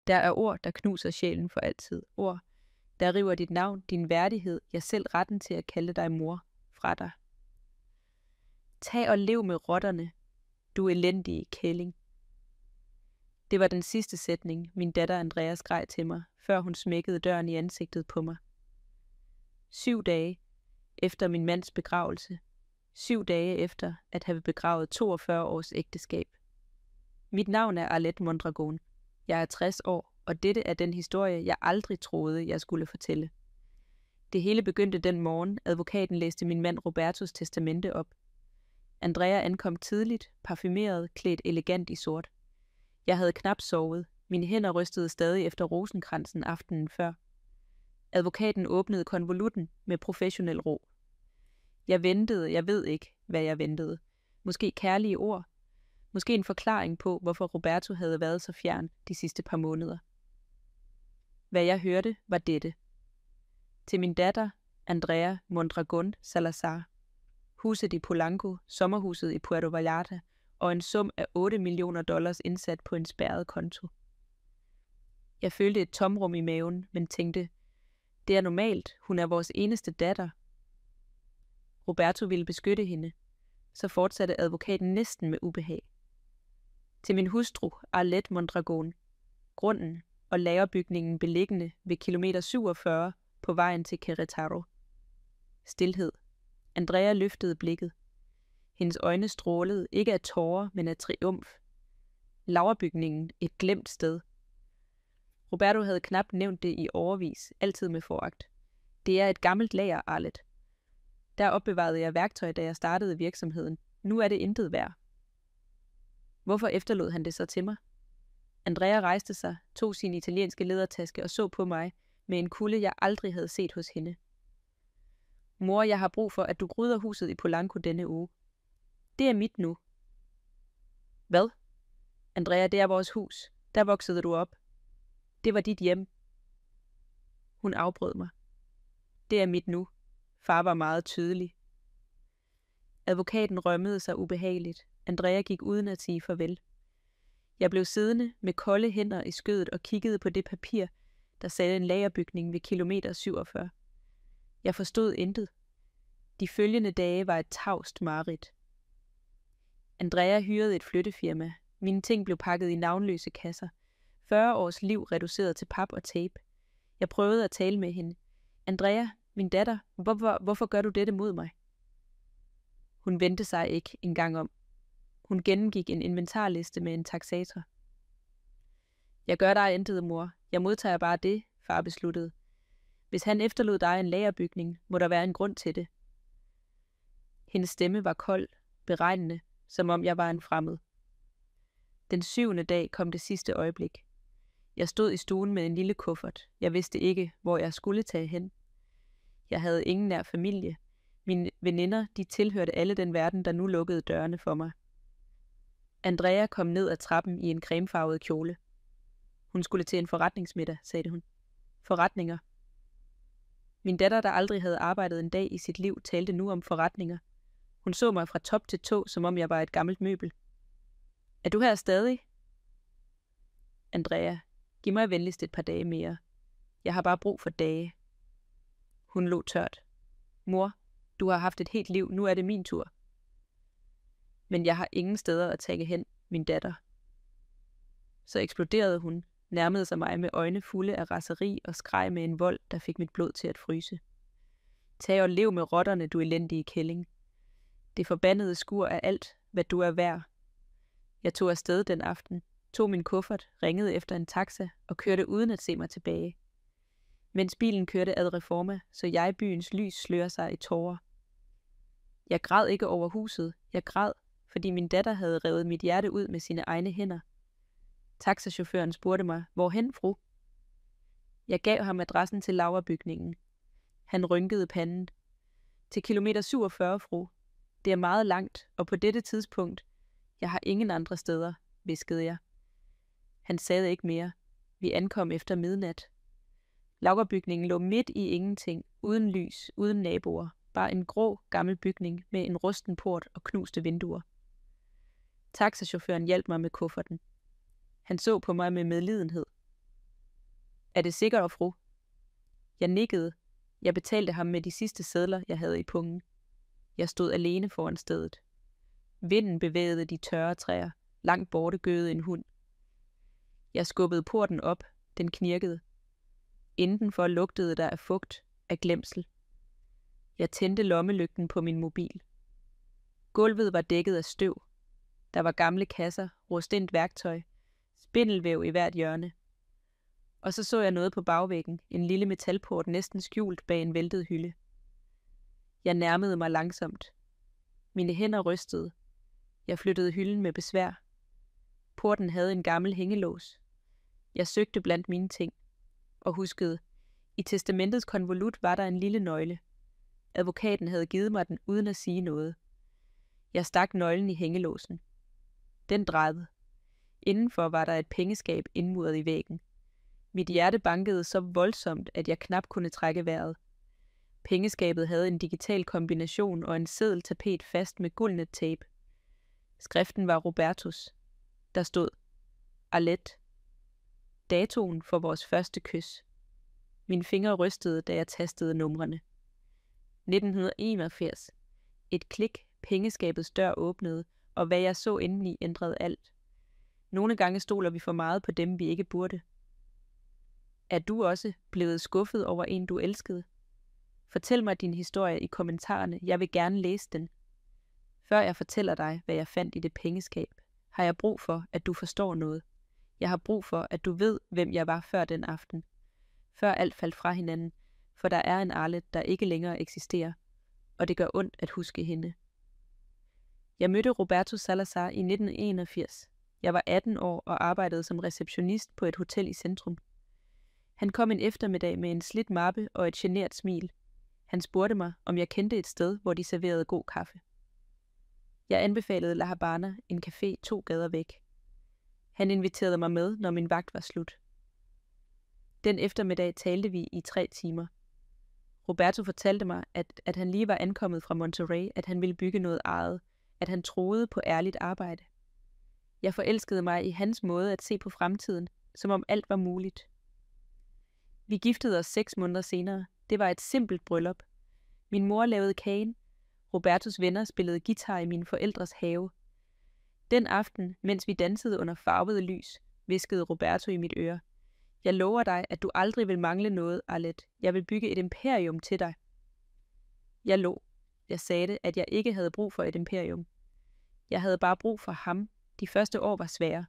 Der er ord, der knuser sjælen for altid. Ord, der river dit navn, din værdighed, ja selv retten til at kalde dig mor, fra dig. Tag og lev med rotterne, du elendige kælling. Det var den sidste sætning, min datter Andrea skreg til mig, før hun smækkede døren i ansigtet på mig. 7 dage efter min mands begravelse. 7 dage efter at have begravet 42 års ægteskab. Mit navn er Arlette Mondragon. Jeg er 60 år, og dette er den historie, jeg aldrig troede, jeg skulle fortælle. Det hele begyndte den morgen, advokaten læste min mand Robertos testamente op. Andrea ankom tidligt, parfumeret, klædt elegant i sort. Jeg havde knap sovet. Mine hænder rystede stadig efter rosenkransen aftenen før. Advokaten åbnede konvolutten med professionel ro. Jeg ventede, jeg ved ikke, hvad jeg ventede. Måske kærlige ord. Måske en forklaring på, hvorfor Roberto havde været så fjern de sidste par måneder. Hvad jeg hørte, var dette. Til min datter, Andrea Mondragon Salazar. Huset i Polanco, sommerhuset i Puerto Vallarta og en sum af $8 millioner indsat på en spærret konto. Jeg følte et tomrum i maven, men tænkte, det er normalt, hun er vores eneste datter. Roberto ville beskytte hende. Så fortsatte advokaten næsten med ubehag. Til min hustru, Arlette Mondragon. Grunden og lagerbygningen beliggende ved kilometer 47 på vejen til Querétaro. Stilhed. Andrea løftede blikket. Hendes øjne strålede ikke af tårer, men af triumf. Lagerbygningen, et glemt sted. Roberto havde knap nævnt det i årevis, altid med foragt. Det er et gammelt lager, Arlette. Der opbevarede jeg værktøj, da jeg startede virksomheden. Nu er det intet værd. Hvorfor efterlod han det så til mig? Andrea rejste sig, tog sin italienske lædertaske og så på mig med en kulde, jeg aldrig havde set hos hende. Mor, jeg har brug for, at du rydder huset i Polanco denne uge. Det er mit nu. Hvad? Andrea, det er vores hus. Der voksede du op. Det var dit hjem. Hun afbrød mig. Det er mit nu. Far var meget tydelig. Advokaten rømmede sig ubehageligt. Andrea gik uden at sige farvel. Jeg blev siddende med kolde hænder i skødet og kiggede på det papir, der sagde en lagerbygning ved kilometer 47. Jeg forstod intet. De følgende dage var et tavst mareridt. Andrea hyrede et flyttefirma. Mine ting blev pakket i navnløse kasser. 40 års liv reduceret til pap og tape. Jeg prøvede at tale med hende. Andrea, min datter, hvorfor gør du dette mod mig? Hun vendte sig ikke engang om. Hun gennemgik en inventarliste med en taksator. Jeg gør dig intet, mor. Jeg modtager bare det, far besluttede. Hvis han efterlod dig en lagerbygning, må der være en grund til det. Hendes stemme var kold, beregnende, som om jeg var en fremmed. Den 7. dag kom det sidste øjeblik. Jeg stod i stuen med en lille kuffert. Jeg vidste ikke, hvor jeg skulle tage hen. Jeg havde ingen nær familie. Mine veninder, de tilhørte alle den verden, der nu lukkede dørene for mig. Andrea kom ned ad trappen i en cremefarvet kjole. Hun skulle til en forretningsmiddag, sagde hun. Forretninger. Min datter, der aldrig havde arbejdet en dag i sit liv, talte nu om forretninger. Hun så mig fra top til tå, som om jeg var et gammelt møbel. Er du her stadig? Andrea, giv mig venligst et par dage mere. Jeg har bare brug for dage. Hun lå tørt. Mor, du har haft et helt liv, nu er det min tur. Men jeg har ingen steder at tage hen, min datter. Så eksploderede hun, nærmede sig mig med øjne fulde af raseri og skreg med en vold, der fik mit blod til at fryse. Tag og lev med rotterne, du elendige kælling. Det forbandede skur er alt, hvad du er værd. Jeg tog afsted den aften, tog min kuffert, ringede efter en taxa og kørte uden at se mig tilbage. Mens bilen kørte ad Reforma, så jeg byens lys slører sig i tårer. Jeg græd ikke over huset, jeg græd, fordi min datter havde revet mit hjerte ud med sine egne hænder. Taxachaufføren spurgte mig, hvorhen, fru? Jeg gav ham adressen til lagerbygningen. Han rynkede panden. Til kilometer 47, fru. Det er meget langt, og på dette tidspunkt, jeg har ingen andre steder, hviskede jeg. Han sagde ikke mere. Vi ankom efter midnat. Lagerbygningen lå midt i ingenting, uden lys, uden naboer. Bare en grå, gammel bygning med en rusten port og knuste vinduer. Taxachaufføren hjalp mig med kufferten. Han så på mig med medlidenhed. Er det sikkert, fru? Jeg nikkede. Jeg betalte ham med de sidste sedler, jeg havde i pungen. Jeg stod alene foran stedet. Vinden bevægede de tørre træer. Langt borte gøede en hund. Jeg skubbede porten op. Den knirkede. Indenfor lugtede der af fugt, af glemsel. Jeg tændte lommelygten på min mobil. Gulvet var dækket af støv. Der var gamle kasser, rustent værktøj, spindelvæv i hvert hjørne. Og så jeg noget på bagvæggen, en lille metalport næsten skjult bag en væltet hylde. Jeg nærmede mig langsomt. Mine hænder rystede. Jeg flyttede hylden med besvær. Porten havde en gammel hængelås. Jeg søgte blandt mine ting og huskede, i testamentets konvolut var der en lille nøgle. Advokaten havde givet mig den uden at sige noget. Jeg stak nøglen i hængelåsen. Den drejede. Indenfor var der et pengeskab indmuret i væggen. Mit hjerte bankede så voldsomt, at jeg knap kunne trække vejret. Pengeskabet havde en digital kombination og en seddeltapet fast med guldnet tape. Skriften var Robertus. Der stod Arlette. Datoen for vores første kys. Mine fingre rystede, da jeg tastede numrene. 1981. Et klik, pengeskabets dør åbnede, og hvad jeg så indeni ændrede alt. Nogle gange stoler vi for meget på dem, vi ikke burde. Er du også blevet skuffet over en, du elskede? Fortæl mig din historie i kommentarerne. Jeg vil gerne læse den. Før jeg fortæller dig, hvad jeg fandt i det pengeskab, har jeg brug for, at du forstår noget. Jeg har brug for, at du ved, hvem jeg var før den aften. Før alt faldt fra hinanden, for der er en Arlette, der ikke længere eksisterer, og det gør ondt at huske hende. Jeg mødte Roberto Salazar i 1981. Jeg var 18 år og arbejdede som receptionist på et hotel i centrum. Han kom en eftermiddag med en slidt mappe og et genert smil. Han spurgte mig, om jeg kendte et sted, hvor de serverede god kaffe. Jeg anbefalede La Habana, en café 2 gader væk. Han inviterede mig med, når min vagt var slut. Den eftermiddag talte vi i 3 timer. Roberto fortalte mig, at han lige var ankommet fra Monterrey, at han ville bygge noget eget, at han troede på ærligt arbejde. Jeg forelskede mig i hans måde at se på fremtiden, som om alt var muligt. Vi giftede os 6 måneder senere. Det var et simpelt bryllup. Min mor lavede kagen. Robertos venner spillede guitar i mine forældres have. Den aften, mens vi dansede under farvede lys, hviskede Roberto i mit øre. Jeg lover dig, at du aldrig vil mangle noget, Arlette. Jeg vil bygge et imperium til dig. Jeg lå. Jeg sagde, at jeg ikke havde brug for et imperium. Jeg havde bare brug for ham. De første år var svære.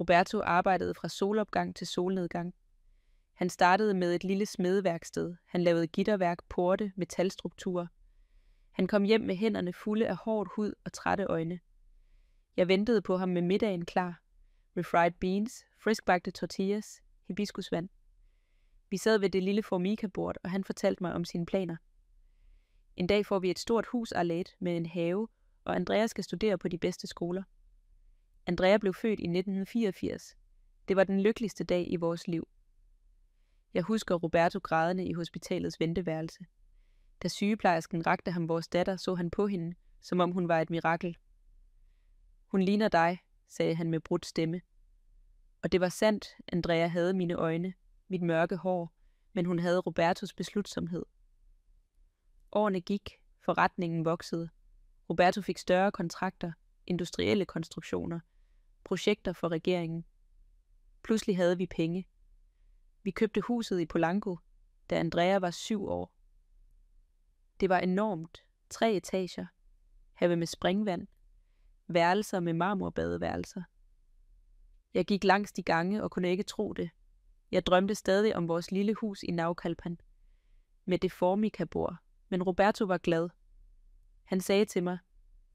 Roberto arbejdede fra solopgang til solnedgang. Han startede med et lille smedeværksted. Han lavede gitterværk, porte, metalstrukturer. Han kom hjem med hænderne fulde af hård hud og trætte øjne. Jeg ventede på ham med middagen klar. Refried beans, friskbagte tortillas, hibiskusvand. Vi sad ved det lille Formica-bord, og han fortalte mig om sine planer. En dag får vi et stort hus Arlette med en have, og Andrea skal studere på de bedste skoler. Andrea blev født i 1984. Det var den lykkeligste dag i vores liv. Jeg husker Roberto grædende i hospitalets venteværelse. Da sygeplejersken rakte ham vores datter, så han på hende, som om hun var et mirakel. Hun ligner dig, sagde han med brudt stemme. Og det var sandt, Andrea havde mine øjne, mit mørke hår, men hun havde Robertos beslutsomhed. Årene gik, forretningen voksede. Roberto fik større kontrakter, industrielle konstruktioner, projekter for regeringen. Pludselig havde vi penge. Vi købte huset i Polanco, da Andrea var 7 år. Det var enormt. 3 etager. Have med springvand. Værelser med marmorbadeværelser. Jeg gik langs de gange og kunne ikke tro det. Jeg drømte stadig om vores lille hus i Naucalpan. Med det Formica-bord. Men Roberto var glad. Han sagde til mig,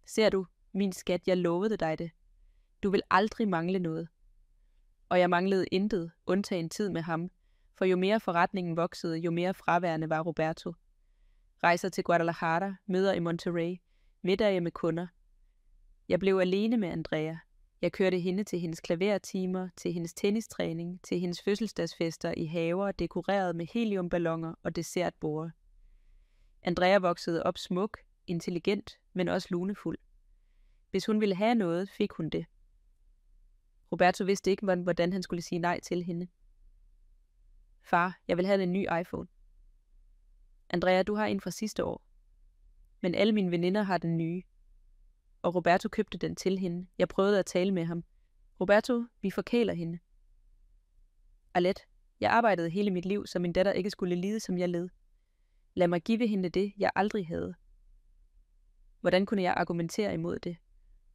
ser du, min skat, jeg lovede dig det. Du vil aldrig mangle noget. Og jeg manglede intet, undtagen tid med ham, for jo mere forretningen voksede, jo mere fraværende var Roberto. Rejser til Guadalajara, møder i Monterrey, middage med kunder. Jeg blev alene med Andrea. Jeg kørte hende til hendes klavertimer, til hendes tennistræning, til hendes fødselsdagsfester i haver, dekoreret med heliumballoner og dessertborde. Andrea voksede op smuk, intelligent, men også lunefuld. Hvis hun ville have noget, fik hun det. Roberto vidste ikke, hvordan han skulle sige nej til hende. Far, jeg vil have en ny iPhone. Andrea, du har en fra sidste år. Men alle mine veninder har den nye. Og Roberto købte den til hende. Jeg prøvede at tale med ham. Roberto, vi forkæler hende. Arlette, jeg arbejdede hele mit liv, så min datter ikke skulle lide, som jeg led. Lad mig give hende det, jeg aldrig havde. Hvordan kunne jeg argumentere imod det?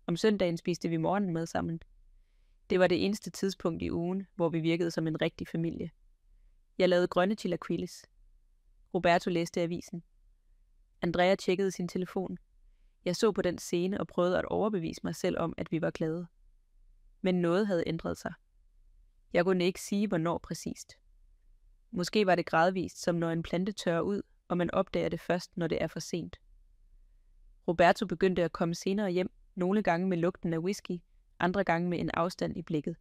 Om søndagen spiste vi morgenmad sammen. Det var det eneste tidspunkt i ugen, hvor vi virkede som en rigtig familie. Jeg lavede grønne chilaquiles. Roberto læste avisen. Andrea tjekkede sin telefon. Jeg så på den scene og prøvede at overbevise mig selv om, at vi var glade. Men noget havde ændret sig. Jeg kunne ikke sige, hvornår præcist. Måske var det gradvist, som når en plante tørrer ud, og man opdager det først, når det er for sent. Roberto begyndte at komme senere hjem, nogle gange med lugten af whisky, andre gange med en afstand i blikket.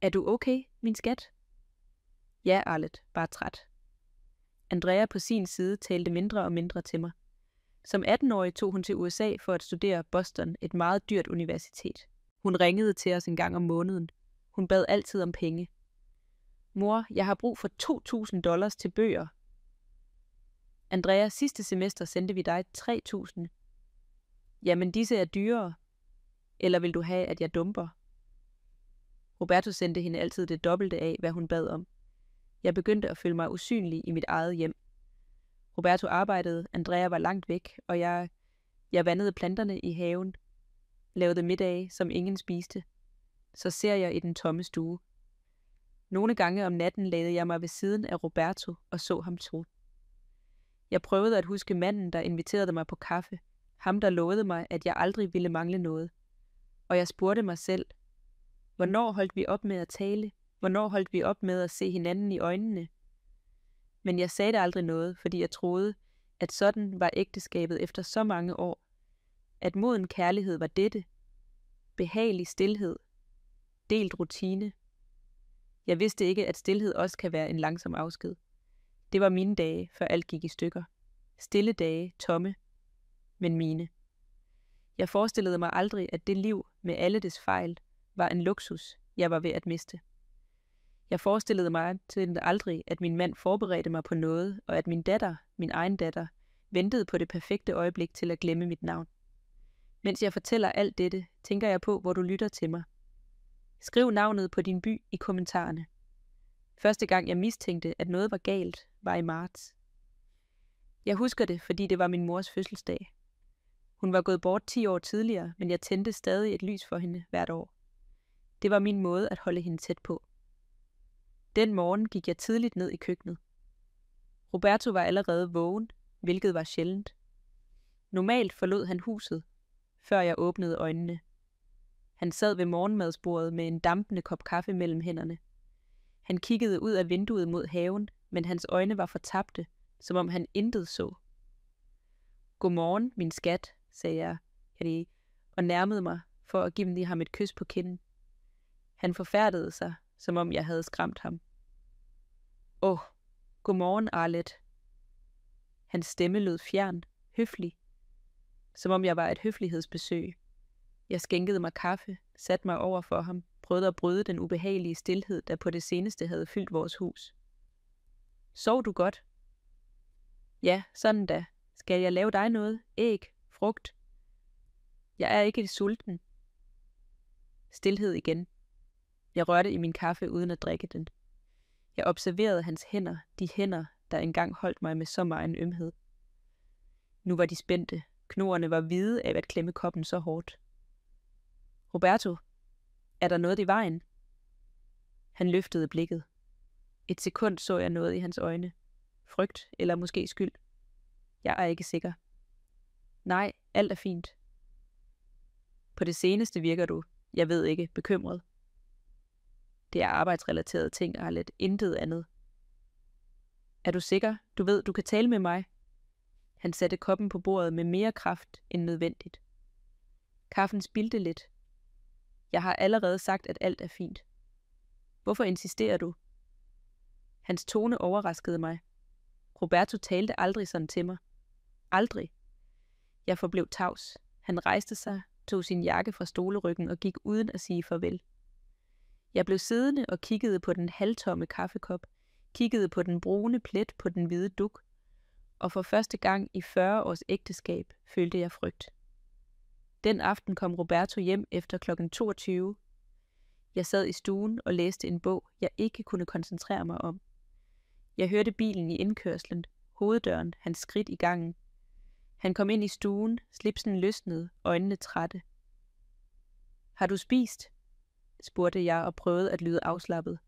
Er du okay, min skat? Ja, Arlette, bare træt. Andrea på sin side talte mindre og mindre til mig. Som 18-årig tog hun til USA for at studere Boston, et meget dyrt universitet. Hun ringede til os en gang om måneden. Hun bad altid om penge. Mor, jeg har brug for $2.000 til bøger. Andrea, sidste semester sendte vi dig 3.000. Jamen, disse er dyrere. Eller vil du have, at jeg dumper? Roberto sendte hende altid det dobbelte af, hvad hun bad om. Jeg begyndte at føle mig usynlig i mit eget hjem. Roberto arbejdede, Andrea var langt væk, og jeg vandede planterne i haven, lavede middage, som ingen spiste. Så ser jeg i den tomme stue. Nogle gange om natten lagde jeg mig ved siden af Roberto og så ham to. Jeg prøvede at huske manden, der inviterede mig på kaffe, ham der lovede mig, at jeg aldrig ville mangle noget. Og jeg spurgte mig selv, hvornår holdt vi op med at tale? Hvornår holdt vi op med at se hinanden i øjnene? Men jeg sagde aldrig noget, fordi jeg troede, at sådan var ægteskabet efter så mange år. At moden kærlighed var dette. Behagelig stilhed. Delt rutine. Jeg vidste ikke, at stilhed også kan være en langsom afsked. Det var mine dage, før alt gik i stykker. Stille dage, tomme, men mine. Jeg forestillede mig aldrig, at det liv med alle dets fejl var en luksus, jeg var ved at miste. Jeg forestillede mig til aldrig, at min mand forberedte mig på noget, og at min datter, min egen datter, ventede på det perfekte øjeblik til at glemme mit navn. Mens jeg fortæller alt dette, tænker jeg på, hvor du lytter til mig. Skriv navnet på din by i kommentarerne. Første gang jeg mistænkte, at noget var galt, var i marts. Jeg husker det, fordi det var min mors fødselsdag. Hun var gået bort 10 år tidligere, men jeg tændte stadig et lys for hende hvert år. Det var min måde at holde hende tæt på. Den morgen gik jeg tidligt ned i køkkenet. Roberto var allerede vågen, hvilket var sjældent. Normalt forlod han huset, før jeg åbnede øjnene. Han sad ved morgenmadsbordet med en dampende kop kaffe mellem hænderne. Han kiggede ud af vinduet mod haven, men hans øjne var fortabte, som om han intet så. Godmorgen, min skat, sagde jeg, og nærmede mig for at give ham et kys på kinden. Han forfærdede sig, som om jeg havde skræmt ham. Godmorgen, Arlette. Hans stemme lød fjern, høflig, som om jeg var et høflighedsbesøg. Jeg skænkede mig kaffe, satte mig over for ham, prøvede at bryde den ubehagelige stilhed, der på det seneste havde fyldt vores hus. Sov du godt? Ja, sådan da. Skal jeg lave dig noget? Æg? Frugt? Jeg er ikke sulten. Stilhed igen. Jeg rørte i min kaffe uden at drikke den. Jeg observerede hans hænder, de hænder, der engang holdt mig med så megen ømhed. Nu var de spændte. Knoerne var hvide af at klemme koppen så hårdt. Roberto, er der noget i vejen? Han løftede blikket. Et sekund så jeg noget i hans øjne. Frygt eller måske skyld. Jeg er ikke sikker. Nej, alt er fint. På det seneste virker du, jeg ved ikke, bekymret. Det er arbejdsrelaterede ting, Arlette. Intet andet. Er du sikker? Du ved, du kan tale med mig. Han satte koppen på bordet med mere kraft end nødvendigt. Kaffen spildte lidt. Jeg har allerede sagt, at alt er fint. Hvorfor insisterer du? Hans tone overraskede mig. Roberto talte aldrig sådan til mig. Aldrig. Jeg forblev tavs. Han rejste sig, tog sin jakke fra stoleryggen og gik uden at sige farvel. Jeg blev siddende og kiggede på den halvtomme kaffekop, kiggede på den brune plet på den hvide dug, og for første gang i 40 års ægteskab følte jeg frygt. Den aften kom Roberto hjem efter kl. 22. Jeg sad i stuen og læste en bog, jeg ikke kunne koncentrere mig om. Jeg hørte bilen i indkørslen, hoveddøren, hans skridt i gangen. Han kom ind i stuen, slipsen løsnede, øjnene trætte. Har du spist? Spurgte jeg og prøvede at lyde afslappet.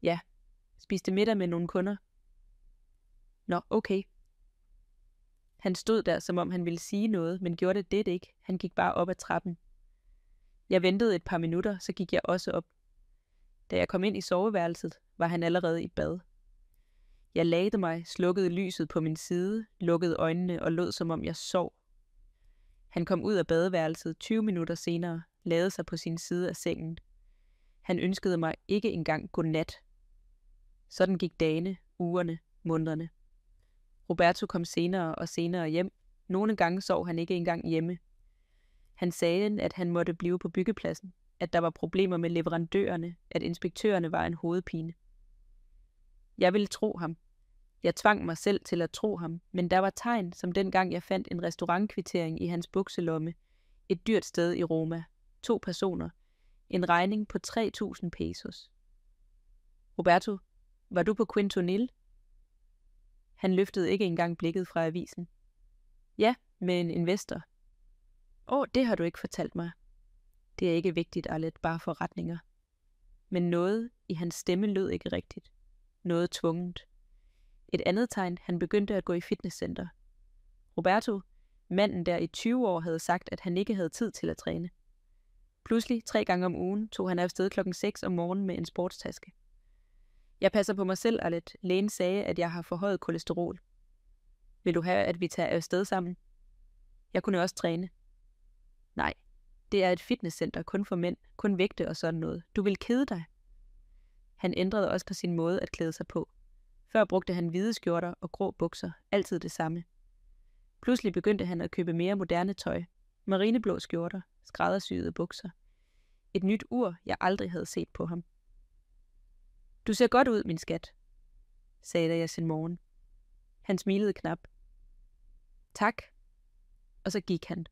Ja, spiste middag med nogle kunder. Nå, okay. Han stod der, som om han ville sige noget, men gjorde det ikke. Han gik bare op ad trappen. Jeg ventede et par minutter, så gik jeg også op. Da jeg kom ind i soveværelset, var han allerede i bad. Jeg lagde mig, slukkede lyset på min side, lukkede øjnene og lod, som om jeg sov. Han kom ud af badeværelset 20 minutter senere, lagde sig på sin side af sengen. Han ønskede mig ikke engang godnat. Sådan gik dagene, ugerne, månederne. Roberto kom senere og senere hjem. Nogle gange sov han ikke engang hjemme. Han sagde, at han måtte blive på byggepladsen, at der var problemer med leverandørerne, at inspektørerne var en hovedpine. Jeg ville tro ham. Jeg tvang mig selv til at tro ham, men der var tegn, som dengang jeg fandt en restaurantkvittering i hans bukselomme, et dyrt sted i Roma, 2 personer, en regning på 3.000 pesos. Roberto, var du på Quintonil? Han løftede ikke engang blikket fra avisen. Ja, med en investor. Det har du ikke fortalt mig. Det er ikke vigtigt, Arlet, bare forretninger. Men noget i hans stemme lød ikke rigtigt. Noget tvungent. Et andet tegn, han begyndte at gå i fitnesscenter. Roberto, manden der i 20 år, havde sagt, at han ikke havde tid til at træne. Pludselig 3 gange om ugen tog han afsted kl. 6 om morgenen med en sportstaske. Jeg passer på mig selv, Arlet. Lægen sagde, at jeg har forhøjet kolesterol. Vil du have, at vi tager afsted sammen? Jeg kunne også træne. Nej, det er et fitnesscenter kun for mænd, kun vægte og sådan noget. Du vil kede dig. Han ændrede også på sin måde at klæde sig på. Før brugte han hvide skjorter og grå bukser, altid det samme. Pludselig begyndte han at købe mere moderne tøj. Marineblå skjorter, skræddersyede bukser. Et nyt ur, jeg aldrig havde set på ham. Du ser godt ud, min skat, sagde jeg sin morgen. Han smilede knap. Tak. Og så gik han.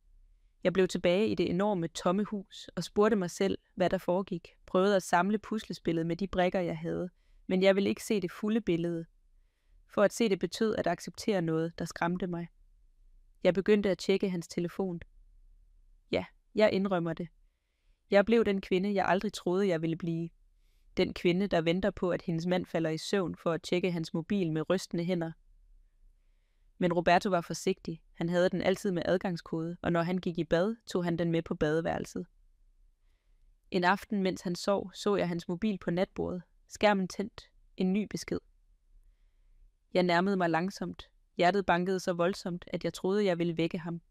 Jeg blev tilbage i det enorme, tomme hus og spurgte mig selv, hvad der foregik. Prøvede at samle puslespillet med de brikker, jeg havde, men jeg ville ikke se det fulde billede. For at se det betød at acceptere noget, der skræmte mig. Jeg begyndte at tjekke hans telefon. Ja, jeg indrømmer det. Jeg blev den kvinde, jeg aldrig troede, jeg ville blive. Den kvinde, der venter på, at hendes mand falder i søvn for at tjekke hans mobil med rystende hænder. Men Roberto var forsigtig. Han havde den altid med adgangskode, og når han gik i bad, tog han den med på badeværelset. En aften, mens han sov, så jeg hans mobil på natbordet. Skærmen tændt. En ny besked. Jeg nærmede mig langsomt. Hjertet bankede så voldsomt, at jeg troede, jeg ville vække ham.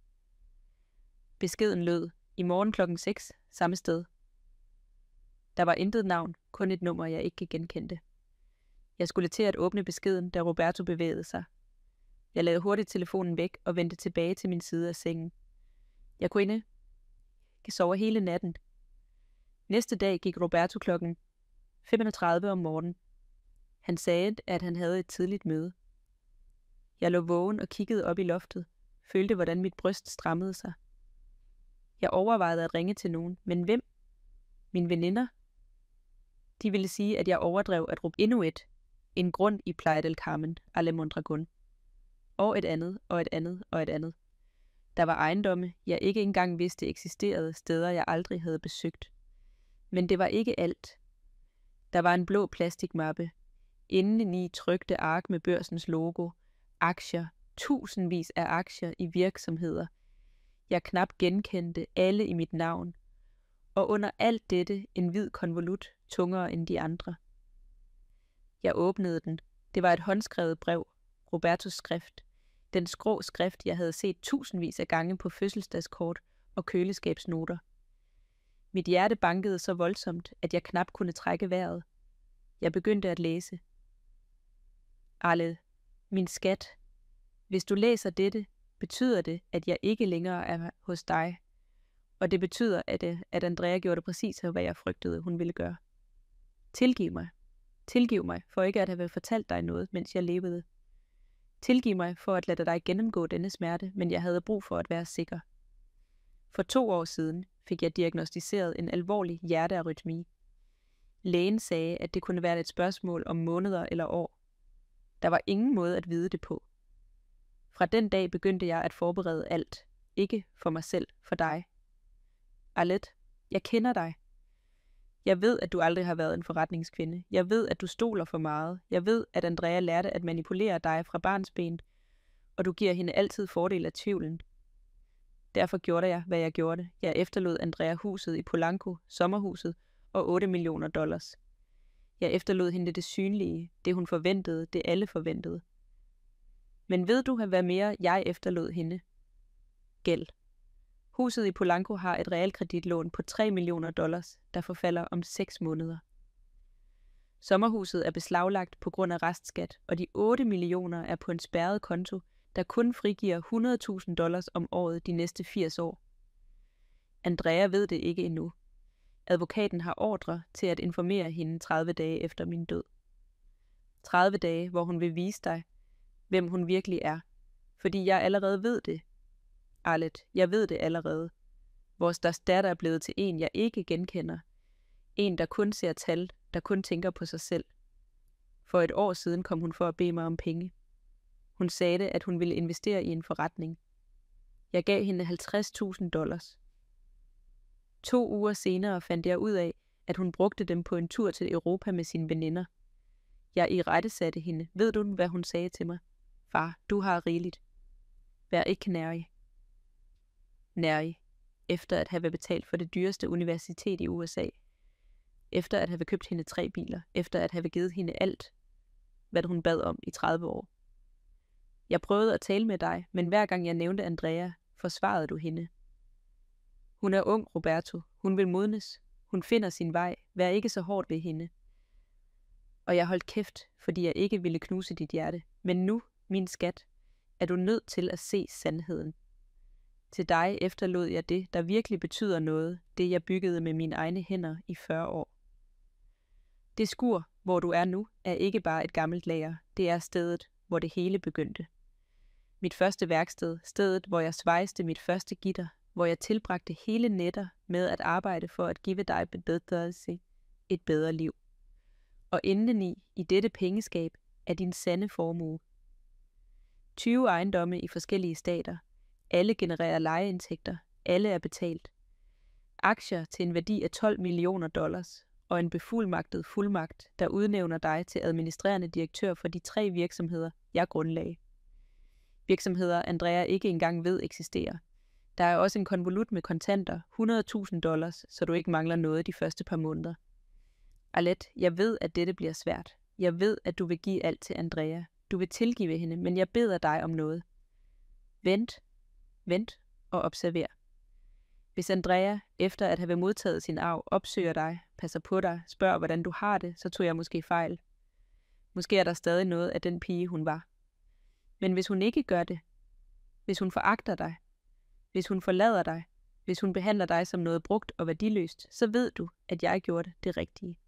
Beskeden lød: i morgen kl. 6, samme sted. Der var intet navn, kun et nummer, jeg ikke genkendte. Jeg skulle til at åbne beskeden, da Roberto bevægede sig. Jeg lagde hurtigt telefonen væk og vendte tilbage til min side af sengen. Jeg kunne sove hele natten. Næste dag gik Roberto kl. 5:30 om morgenen. Han sagde, at han havde et tidligt møde. Jeg lå vågen og kiggede op i loftet, følte, hvordan mit bryst strammede sig. Jeg overvejede at ringe til nogen, men hvem? Mine veninder? De ville sige, at jeg overdrev at råbe endnu en grund i Playa del Carmen, Alle Mondragon. Og et andet, og et andet, og et andet. Der var ejendomme, jeg ikke engang vidste eksisterede, steder jeg aldrig havde besøgt. Men det var ikke alt. Der var en blå plastikmappe. Indeni trykte ark med børsens logo. Aktier. Tusindvis af aktier i virksomheder. Jeg knap genkendte alle i mit navn. Og under alt dette en hvid konvolut, tungere end de andre. Jeg åbnede den. Det var et håndskrevet brev. Robertos skrift. Den skrå skrift, jeg havde set tusindvis af gange på fødselsdagskort og køleskabsnoter. Mit hjerte bankede så voldsomt, at jeg knap kunne trække vejret. Jeg begyndte at læse. Arle, min skat, hvis du læser dette, betyder det, at jeg ikke længere er hos dig. Og det betyder, at Andrea gjorde præcis, hvad jeg frygtede, hun ville gøre. Tilgiv mig. Tilgiv mig for ikke at have fortalt dig noget, mens jeg levede. Tilgiv mig for at lade dig gennemgå denne smerte, men jeg havde brug for at være sikker. For 2 år siden fik jeg diagnosticeret en alvorlig hjertearytmi. Lægen sagde, at det kunne være et spørgsmål om måneder eller år. Der var ingen måde at vide det på. Fra den dag begyndte jeg at forberede alt. Ikke for mig selv, for dig. Arlette, jeg kender dig. Jeg ved, at du aldrig har været en forretningskvinde. Jeg ved, at du stoler for meget. Jeg ved, at Andrea lærte at manipulere dig fra barnsben, og du giver hende altid fordel af tvivlen. Derfor gjorde jeg, hvad jeg gjorde. Jeg efterlod Andrea huset i Polanco, sommerhuset, og $8 millioner. Jeg efterlod hende det synlige, det hun forventede, det alle forventede. Men ved du, hvad mere jeg efterlod hende? Gæld. Huset i Polanco har et realkreditlån på $3 millioner, der forfalder om 6 måneder. Sommerhuset er beslaglagt på grund af restskat, og de 8 millioner er på en spærret konto, der kun frigiver $100.000 om året de næste 80 år. Andrea ved det ikke endnu. Advokaten har ordre til at informere hende 30 dage efter min død. 30 dage, hvor hun vil vise dig, hvem hun virkelig er, fordi jeg allerede ved det. Arlette, jeg ved det allerede. Vores datter er blevet til en, jeg ikke genkender. En, der kun ser tal, der kun tænker på sig selv. For 1 år siden kom hun for at bede mig om penge. Hun sagde, at hun ville investere i en forretning. Jeg gav hende $50.000. 2 uger senere fandt jeg ud af, at hun brugte dem på en tur til Europa med sine veninder. Jeg irettesatte hende. Ved du, hvad hun sagde til mig? Far, du har rigeligt. Vær ikke nærig. Nærig. Efter at have betalt for det dyreste universitet i USA. Efter at have købt hende 3 biler. Efter at have givet hende alt, hvad hun bad om i 30 år. Jeg prøvede at tale med dig, men hver gang jeg nævnte Andrea, forsvarede du hende. Hun er ung, Roberto. Hun vil modnes. Hun finder sin vej. Vær ikke så hård ved hende. Og jeg holdt kæft, fordi jeg ikke ville knuse dit hjerte. Men nu, min skat, er du nødt til at se sandheden. Til dig efterlod jeg det, der virkelig betyder noget, det jeg byggede med mine egne hænder i 40 år. Det skur, hvor du er nu, er ikke bare et gammelt lager. Det er stedet, hvor det hele begyndte. Mit første værksted, stedet, hvor jeg svejste mit første gitter, hvor jeg tilbragte hele nætter med at arbejde for at give dig et bedre liv. Og indeni, i dette pengeskab, er din sande formue. 20 ejendomme i forskellige stater. Alle genererer lejeindtægter. Alle er betalt. Aktier til en værdi af $12 millioner og en befuldmagtet fuldmagt, der udnævner dig til administrerende direktør for de 3 virksomheder, jeg grundlagde. Virksomheder, Andrea ikke engang ved eksisterer. Der er også en konvolut med kontanter, $100.000, så du ikke mangler noget de første par måneder. Arlette, jeg ved, at dette bliver svært. Jeg ved, at du vil give alt til Andrea. Du vil tilgive hende, men jeg beder dig om noget. Vent og observer. Hvis Andrea, efter at have modtaget sin arv, opsøger dig, passer på dig, spørger, hvordan du har det, så tog jeg måske fejl. Måske er der stadig noget af den pige, hun var. Men hvis hun ikke gør det, hvis hun foragter dig, hvis hun forlader dig, hvis hun behandler dig som noget brugt og værdiløst, så ved du, at jeg gjorde det rigtige.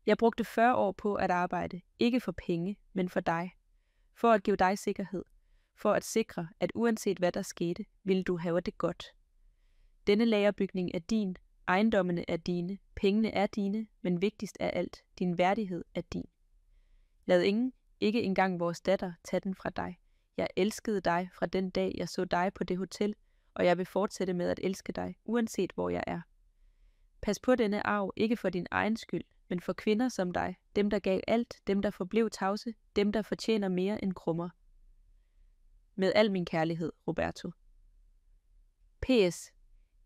Jeg brugte 40 år på at arbejde, ikke for penge, men for dig. For at give dig sikkerhed. For at sikre, at uanset hvad der skete, ville du have det godt. Denne lagerbygning er din, ejendommene er dine, pengene er dine, men vigtigst af alt, din værdighed er din. Lad ingen, ikke engang vores datter, tage den fra dig. Jeg elskede dig fra den dag, jeg så dig på det hotel, og jeg vil fortsætte med at elske dig, uanset hvor jeg er. Pas på denne arv, ikke for din egen skyld, men for kvinder som dig, dem der gav alt, dem der forblev tavse, dem der fortjener mere end krummer. Med al min kærlighed, Roberto. P.S.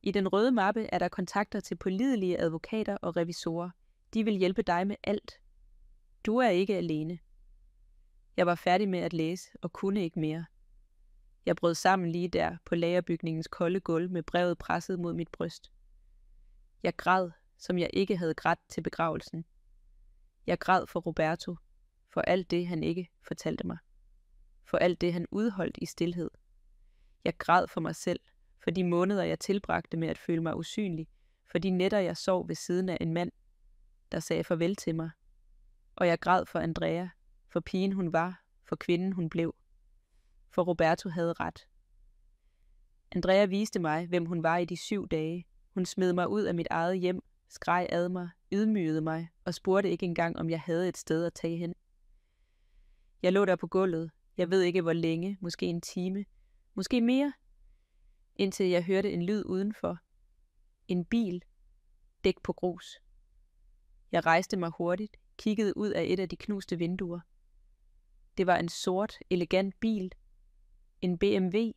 I den røde mappe er der kontakter til pålidelige advokater og revisorer. De vil hjælpe dig med alt. Du er ikke alene. Jeg var færdig med at læse og kunne ikke mere. Jeg brød sammen lige der på lagerbygningens kolde gulv med brevet presset mod mit bryst. Jeg græd, som jeg ikke havde grædt til begravelsen. Jeg græd for Roberto, for alt det han ikke fortalte mig. For alt det han udholdt i stilhed. Jeg græd for mig selv, for de måneder jeg tilbragte med at føle mig usynlig, for de nætter jeg sov ved siden af en mand, der sagde farvel til mig. og jeg græd for Andrea, for pigen hun var, for kvinden hun blev. For Roberto havde ret. Andrea viste mig, hvem hun var i de 7 dage. Hun smed mig ud af mit eget hjem, skreg ad mig, ydmygede mig og spurgte ikke engang, om jeg havde et sted at tage hen. Jeg lå der på gulvet. Jeg ved ikke hvor længe, måske en time, måske mere, indtil jeg hørte en lyd udenfor. En bil. Dæk på grus. Jeg rejste mig hurtigt, kiggede ud af et af de knuste vinduer. Det var en sort, elegant bil. En BMW.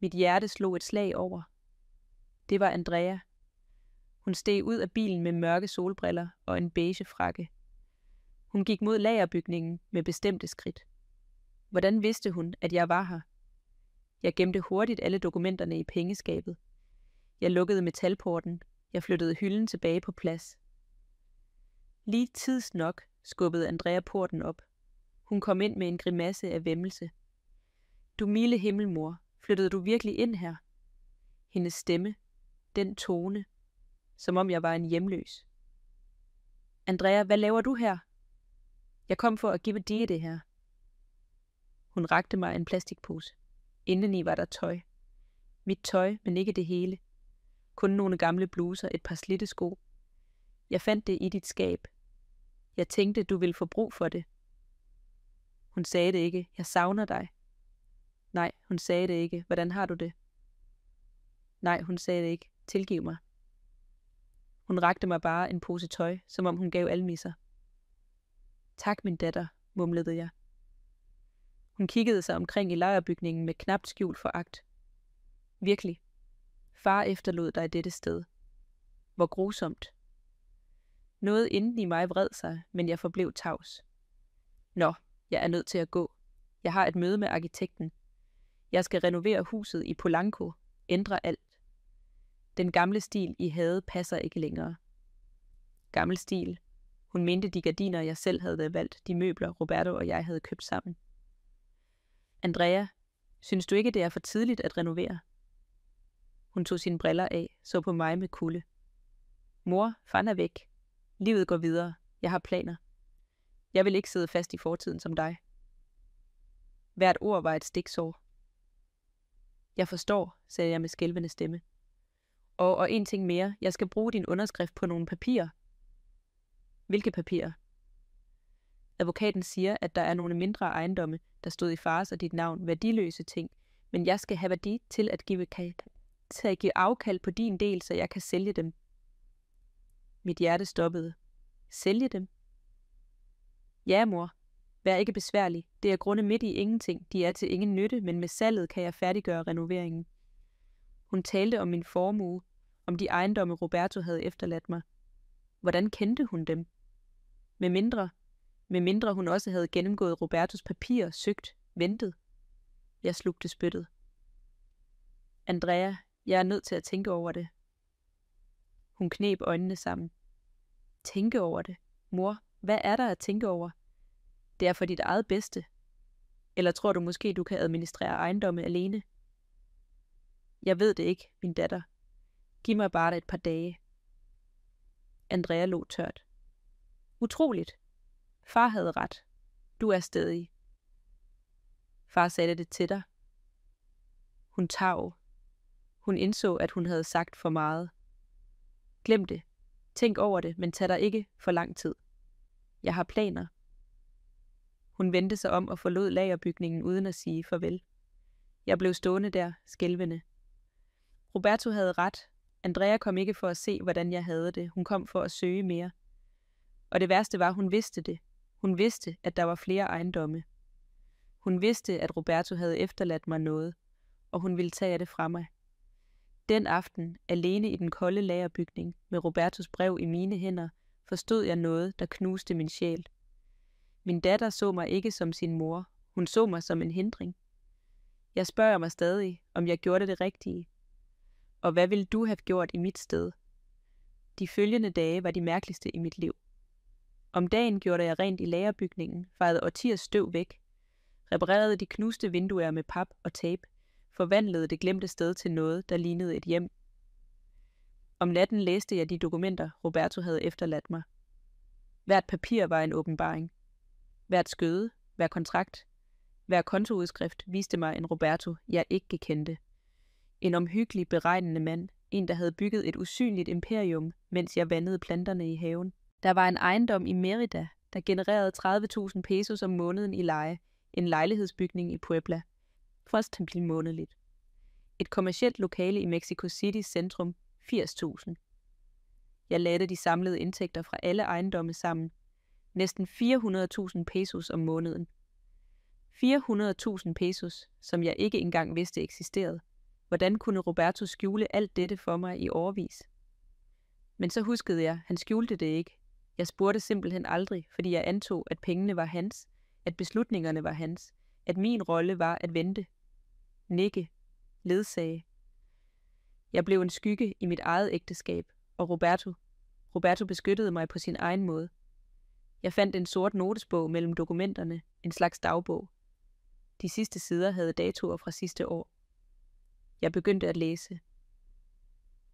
Mit hjerte slog et slag over. Det var Andrea. Hun steg ud af bilen med mørke solbriller og en beige frakke. Hun gik mod lagerbygningen med bestemte skridt. Hvordan vidste hun, at jeg var her? Jeg gemte hurtigt alle dokumenterne i pengeskabet. Jeg lukkede metalporten. Jeg flyttede hylden tilbage på plads. Lige tids nok skubbede Andrea porten op. Hun kom ind med en grimasse af væmmelse. Du milde himmelmor, flyttede du virkelig ind her? Hendes stemme, den tone, som om jeg var en hjemløs. Andrea, hvad laver du her? Jeg kom for at give dig det her. Hun rakte mig en plastikpose. Indeni var der tøj. Mit tøj, men ikke det hele. Kun nogle gamle bluser, et par slidte sko. Jeg fandt det i dit skab. Jeg tænkte, du ville få brug for det. Hun sagde det ikke. Jeg savner dig. Nej, hun sagde det ikke. Hvordan har du det? Nej, hun sagde det ikke. Tilgiv mig. Hun rakte mig bare en pose tøj, som om hun gav almisser. Tak, min datter, mumlede jeg. Hun kiggede sig omkring i lejrbygningen med knapt skjult foragt. Virkelig. Far efterlod dig dette sted. Hvor grusomt. Noget inden i mig vred sig, men jeg forblev tavs. Nå, jeg er nødt til at gå. Jeg har et møde med arkitekten. Jeg skal renovere huset i Polanco, ændre alt. Den gamle stil, I havde, passer ikke længere. Gammel stil. Hun mente de gardiner, jeg selv havde valgt, de møbler, Roberto og jeg havde købt sammen. Andrea, synes du ikke, det er for tidligt at renovere? Hun tog sine briller af, så på mig med kulde. Mor, faren er væk. Livet går videre. Jeg har planer. Jeg vil ikke sidde fast i fortiden som dig. Hvert ord var et stiksår. Jeg forstår, sagde jeg med skælvende stemme. Og en ting mere. Jeg skal bruge din underskrift på nogle papirer. Hvilke papirer? Advokaten siger, at der er nogle mindre ejendomme, der stod i fars og dit navn, værdiløse ting, men jeg skal have værdi til at give afkald på din del, så jeg kan sælge dem. Mit hjerte stoppede. Sælge dem? Ja, mor. Vær ikke besværlig. Det er grunde midt i ingenting. De er til ingen nytte, men med salget kan jeg færdiggøre renoveringen. Hun talte om min formue, om de ejendomme Roberto havde efterladt mig. Hvordan kendte hun dem? Med mindre hun også havde gennemgået Robertos papirer, søgt, ventet. Jeg slugte spyttet. Andrea, jeg er nødt til at tænke over det. Hun kneb øjnene sammen. Tænke over det? Mor, hvad er der at tænke over? Det er for dit eget bedste. Eller tror du måske, du kan administrere ejendomme alene? Jeg ved det ikke, min datter. Giv mig bare et par dage. Andrea lå tørt. Utroligt. Far havde ret. Du er stædig. Far sagde det til dig. Hun tav. Hun indså, at hun havde sagt for meget. Glem det. Tænk over det, men tag dig ikke for lang tid. Jeg har planer. Hun vendte sig om og forlod lagerbygningen uden at sige farvel. Jeg blev stående der, skælvende. Roberto havde ret. Andrea kom ikke for at se, hvordan jeg havde det. Hun kom for at søge mere. Og det værste var, hun vidste det. Hun vidste, at der var flere ejendomme. Hun vidste, at Roberto havde efterladt mig noget, og hun ville tage det fra mig. Den aften, alene i den kolde lagerbygning, med Robertos brev i mine hænder, forstod jeg noget, der knuste min sjæl. Min datter så mig ikke som sin mor. Hun så mig som en hindring. Jeg spørger mig stadig, om jeg gjorde det rigtige. Og hvad ville du have gjort i mit sted? De følgende dage var de mærkeligste i mit liv. Om dagen gjorde jeg rent i lagerbygningen, fejede årtiers støv væk, reparerede de knuste vinduer med pap og tape, forvandlede det glemte sted til noget, der lignede et hjem. Om natten læste jeg de dokumenter, Roberto havde efterladt mig. Hvert papir var en åbenbaring. Hvert skøde, hver kontrakt, hver kontoudskrift viste mig en Roberto, jeg ikke kendte. En omhyggelig, beregnende mand, en der havde bygget et usynligt imperium, mens jeg vandede planterne i haven. Der var en ejendom i Mérida, der genererede 30.000 pesos om måneden i leje, en lejlighedsbygning i Puebla. Frostempel månedligt. Et kommercielt lokale i Mexico Citys centrum, 80.000. Jeg lagde de samlede indtægter fra alle ejendomme sammen. Næsten 400.000 pesos om måneden. 400.000 pesos, som jeg ikke engang vidste eksisterede. Hvordan kunne Roberto skjule alt dette for mig i årevis? Men så huskede jeg, han skjulte det ikke. Jeg spurgte simpelthen aldrig, fordi jeg antog, at pengene var hans, at beslutningerne var hans, at min rolle var at vente, nikke, ledsage. Jeg blev en skygge i mit eget ægteskab, og Roberto beskyttede mig på sin egen måde. Jeg fandt en sort notesbog mellem dokumenterne, en slags dagbog. De sidste sider havde datoer fra sidste år. Jeg begyndte at læse.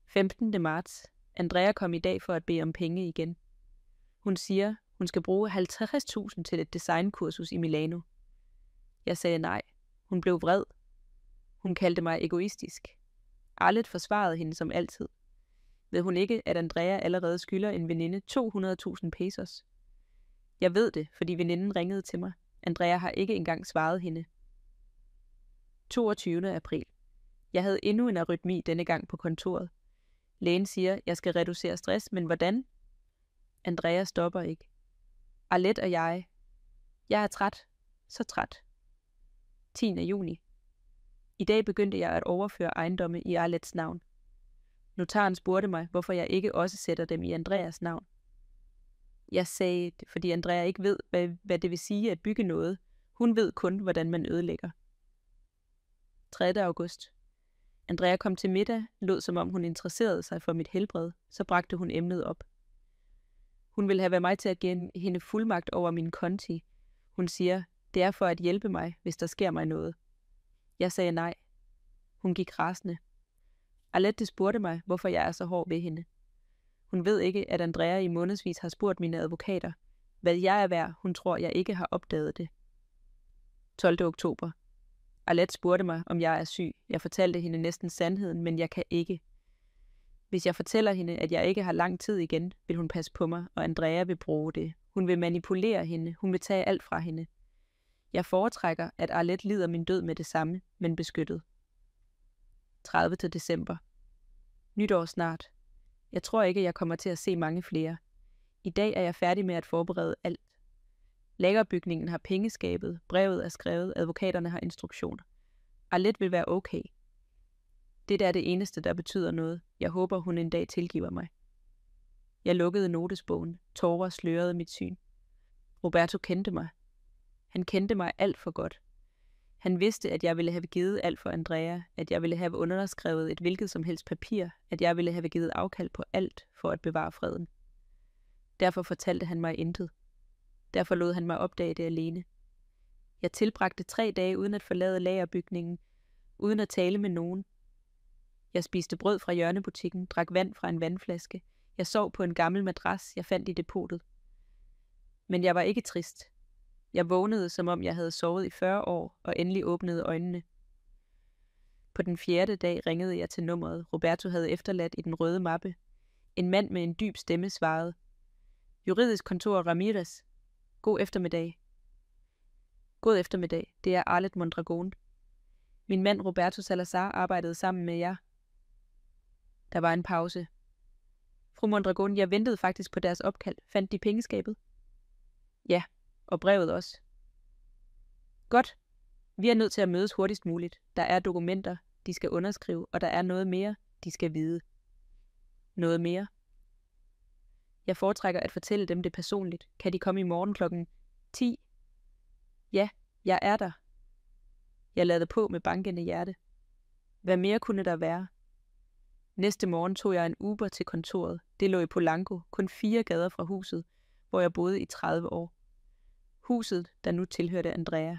15. marts. Andrea kom i dag for at bede om penge igen. Hun siger, hun skal bruge 50.000 til et designkursus i Milano. Jeg sagde nej. Hun blev vred. Hun kaldte mig egoistisk. Arlet forsvarede hende som altid. Ved hun ikke, at Andrea allerede skylder en veninde 200.000 pesos? Jeg ved det, fordi veninden ringede til mig. Andrea har ikke engang svaret hende. 22. april. Jeg havde endnu en arytmi denne gang på kontoret. Lægen siger, jeg skal reducere stress, men hvordan? Andrea stopper ikke. Arlet og jeg er træt. Så træt. 10. juni. I dag begyndte jeg at overføre ejendomme i Arlets navn. Notaren spurgte mig, hvorfor jeg ikke også sætter dem i Andreas navn. Jeg sagde, fordi Andrea ikke ved, hvad det vil sige at bygge noget. Hun ved kun, hvordan man ødelægger. 3. august. Andrea kom til middag, lød som om hun interesserede sig for mit helbred, så bragte hun emnet op. Hun ville have mig til at give hende fuldmagt over min konti. Hun siger, det er for at hjælpe mig, hvis der sker mig noget. Jeg sagde nej. Hun gik rasende. Arlette spurgte mig, hvorfor jeg er så hård ved hende. Hun ved ikke, at Andrea i månedsvis har spurgt mine advokater, hvad jeg er værd, hun tror, jeg ikke har opdaget det. 12. oktober. Arlette spurgte mig, om jeg er syg. Jeg fortalte hende næsten sandheden, men jeg kan ikke. Hvis jeg fortæller hende, at jeg ikke har lang tid igen, vil hun passe på mig, og Andrea vil bruge det. Hun vil manipulere hende. Hun vil tage alt fra hende. Jeg foretrækker, at Arlette lider min død med det samme, men beskyttet. 30. december. Nytår snart. Jeg tror ikke, jeg kommer til at se mange flere. I dag er jeg færdig med at forberede alt. Lagerbygningen har pengeskabet, brevet er skrevet, advokaterne har instruktioner. Arlette vil være okay. Det er det eneste, der betyder noget. Jeg håber, hun en dag tilgiver mig. Jeg lukkede notesbogen. Tårer slørede mit syn. Roberto kendte mig. Han kendte mig alt for godt. Han vidste, at jeg ville have givet alt for Andrea, at jeg ville have underskrevet et hvilket som helst papir, at jeg ville have givet afkald på alt for at bevare freden. Derfor fortalte han mig intet. Derfor lod han mig opdage det alene. Jeg tilbragte 3 dage uden at forlade lagerbygningen, uden at tale med nogen. Jeg spiste brød fra hjørnebutikken, drak vand fra en vandflaske. Jeg sov på en gammel madras, jeg fandt i depotet. Men jeg var ikke trist. Jeg vågnede, som om jeg havde sovet i 40 år, og endelig åbnede øjnene. På den 4. dag ringede jeg til nummeret, Roberto havde efterladt i den røde mappe. En mand med en dyb stemme svarede. Juridisk kontor Ramirez. God eftermiddag. God eftermiddag, det er Arlet Mondragón. Min mand Roberto Salazar arbejdede sammen med jer. Der var en pause. Fru Mondragón, jeg ventede faktisk på deres opkald. Fandt de pengeskabet? Ja, og brevet også. Godt. Vi er nødt til at mødes hurtigst muligt. Der er dokumenter, de skal underskrive, og der er noget mere, de skal vide. Noget mere? Jeg foretrækker at fortælle dem det personligt. Kan de komme i morgen klokken 10? Ja, jeg er der. Jeg lavede på med bankende hjerte. Hvad mere kunne der være? Næste morgen tog jeg en Uber til kontoret. Det lå i Polanco, kun 4 gader fra huset, hvor jeg boede i 30 år. Huset, der nu tilhørte Andrea.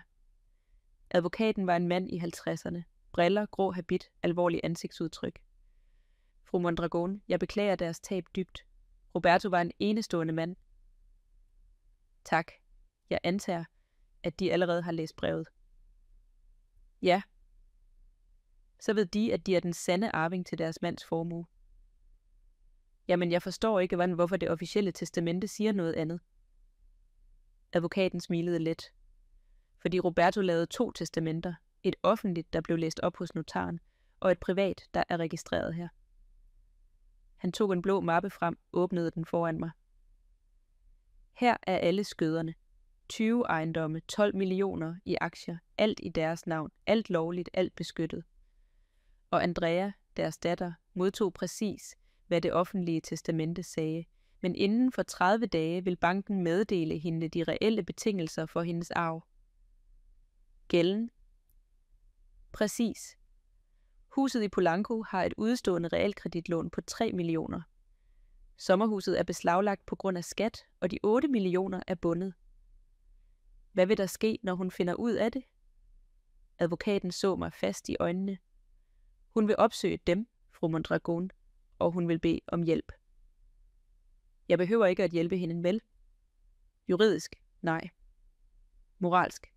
Advokaten var en mand i 50'erne. Briller, grå habit, alvorlig ansigtsudtryk. Fru Mondragón, jeg beklager deres tab dybt. Roberto var en enestående mand. Tak. Jeg antager, at de allerede har læst brevet. Ja. Så ved de, at de er den sande arving til deres mands formue. Jamen, jeg forstår ikke, hvorfor det officielle testamente siger noget andet. Advokaten smilede let, fordi Roberto lavede 2 testamenter, et offentligt, der blev læst op hos notaren, og et privat, der er registreret her. Han tog en blå mappe frem, åbnede den foran mig. Her er alle skøderne. 20 ejendomme, 12 millioner i aktier, alt i deres navn, alt lovligt, alt beskyttet. Og Andrea, deres datter, modtog præcis, hvad det offentlige testamente sagde, men inden for 30 dage vil banken meddele hende de reelle betingelser for hendes arv. Gælden? Præcis. Huset i Polanco har et udestående realkreditlån på 3 millioner. Sommerhuset er beslaglagt på grund af skat, og de 8 millioner er bundet. Hvad vil der ske, når hun finder ud af det? Advokaten så mig fast i øjnene. Hun vil opsøge dem, fru Mondragon, og hun vil bede om hjælp. Jeg behøver ikke at hjælpe hende, vel? Juridisk? Nej. Moralsk?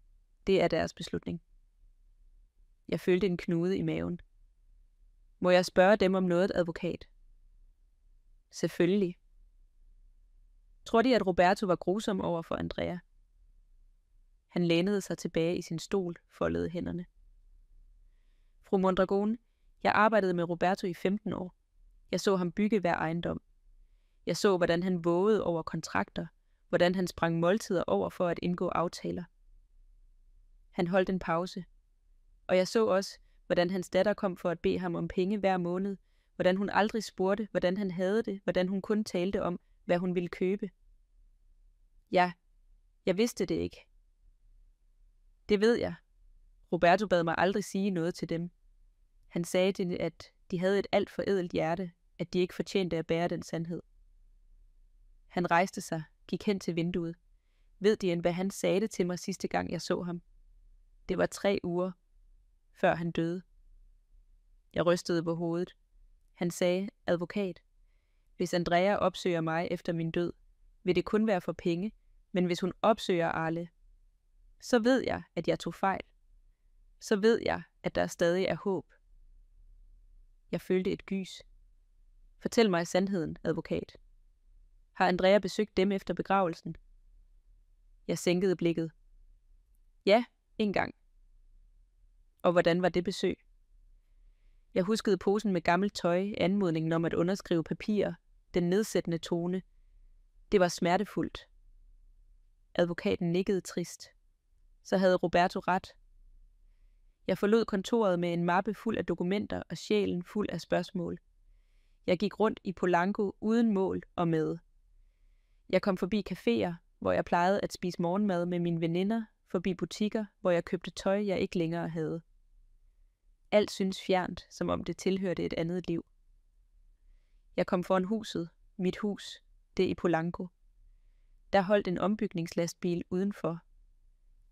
Det er deres beslutning. Jeg følte en knude i maven. Må jeg spørge dem om noget, advokat? Selvfølgelig. Tror de, at Roberto var grusom over for Andrea? Han lænede sig tilbage i sin stol, foldede hænderne. Fru Mondragon, jeg arbejdede med Roberto i 15 år. Jeg så ham bygge hver ejendom. Jeg så, hvordan han vågede over kontrakter, hvordan han sprang måltider over for at indgå aftaler. Han holdt en pause, og jeg så også, hvordan hans datter kom for at bede ham om penge hver måned, hvordan hun aldrig spurgte, hvordan han havde det, hvordan hun kun talte om, hvad hun ville købe. Ja, jeg vidste det ikke. Det ved jeg. Roberto bad mig aldrig sige noget til dem. Han sagde til dem, at de havde et alt for ædelt hjerte, at de ikke fortjente at bære den sandhed. Han rejste sig, gik hen til vinduet. Ved de, hvad han sagde det til mig sidste gang, jeg så ham? Det var 3 uger, før han døde. Jeg rystede på hovedet. Han sagde, advokat, hvis Andrea opsøger mig efter min død, vil det kun være for penge, men hvis hun opsøger Arle, så ved jeg, at jeg tog fejl. Så ved jeg, at der stadig er håb. Jeg følte et gys. Fortæl mig sandheden, advokat. Har Andrea besøgt dem efter begravelsen? Jeg sænkede blikket. Ja, en gang. Og hvordan var det besøg? Jeg huskede posen med gammelt tøj, anmodningen om at underskrive papirer, den nedsættende tone. Det var smertefuldt. Advokaten nikkede trist. Så havde Roberto ret. Jeg forlod kontoret med en mappe fuld af dokumenter og sjælen fuld af spørgsmål. Jeg gik rundt i Polanco uden mål og med. Jeg kom forbi caféer, hvor jeg plejede at spise morgenmad med mine veninder, forbi butikker, hvor jeg købte tøj, jeg ikke længere havde. Alt syntes fjernt, som om det tilhørte et andet liv. Jeg kom foran huset, mit hus, det i Polanco. Der holdt en ombygningslastbil udenfor.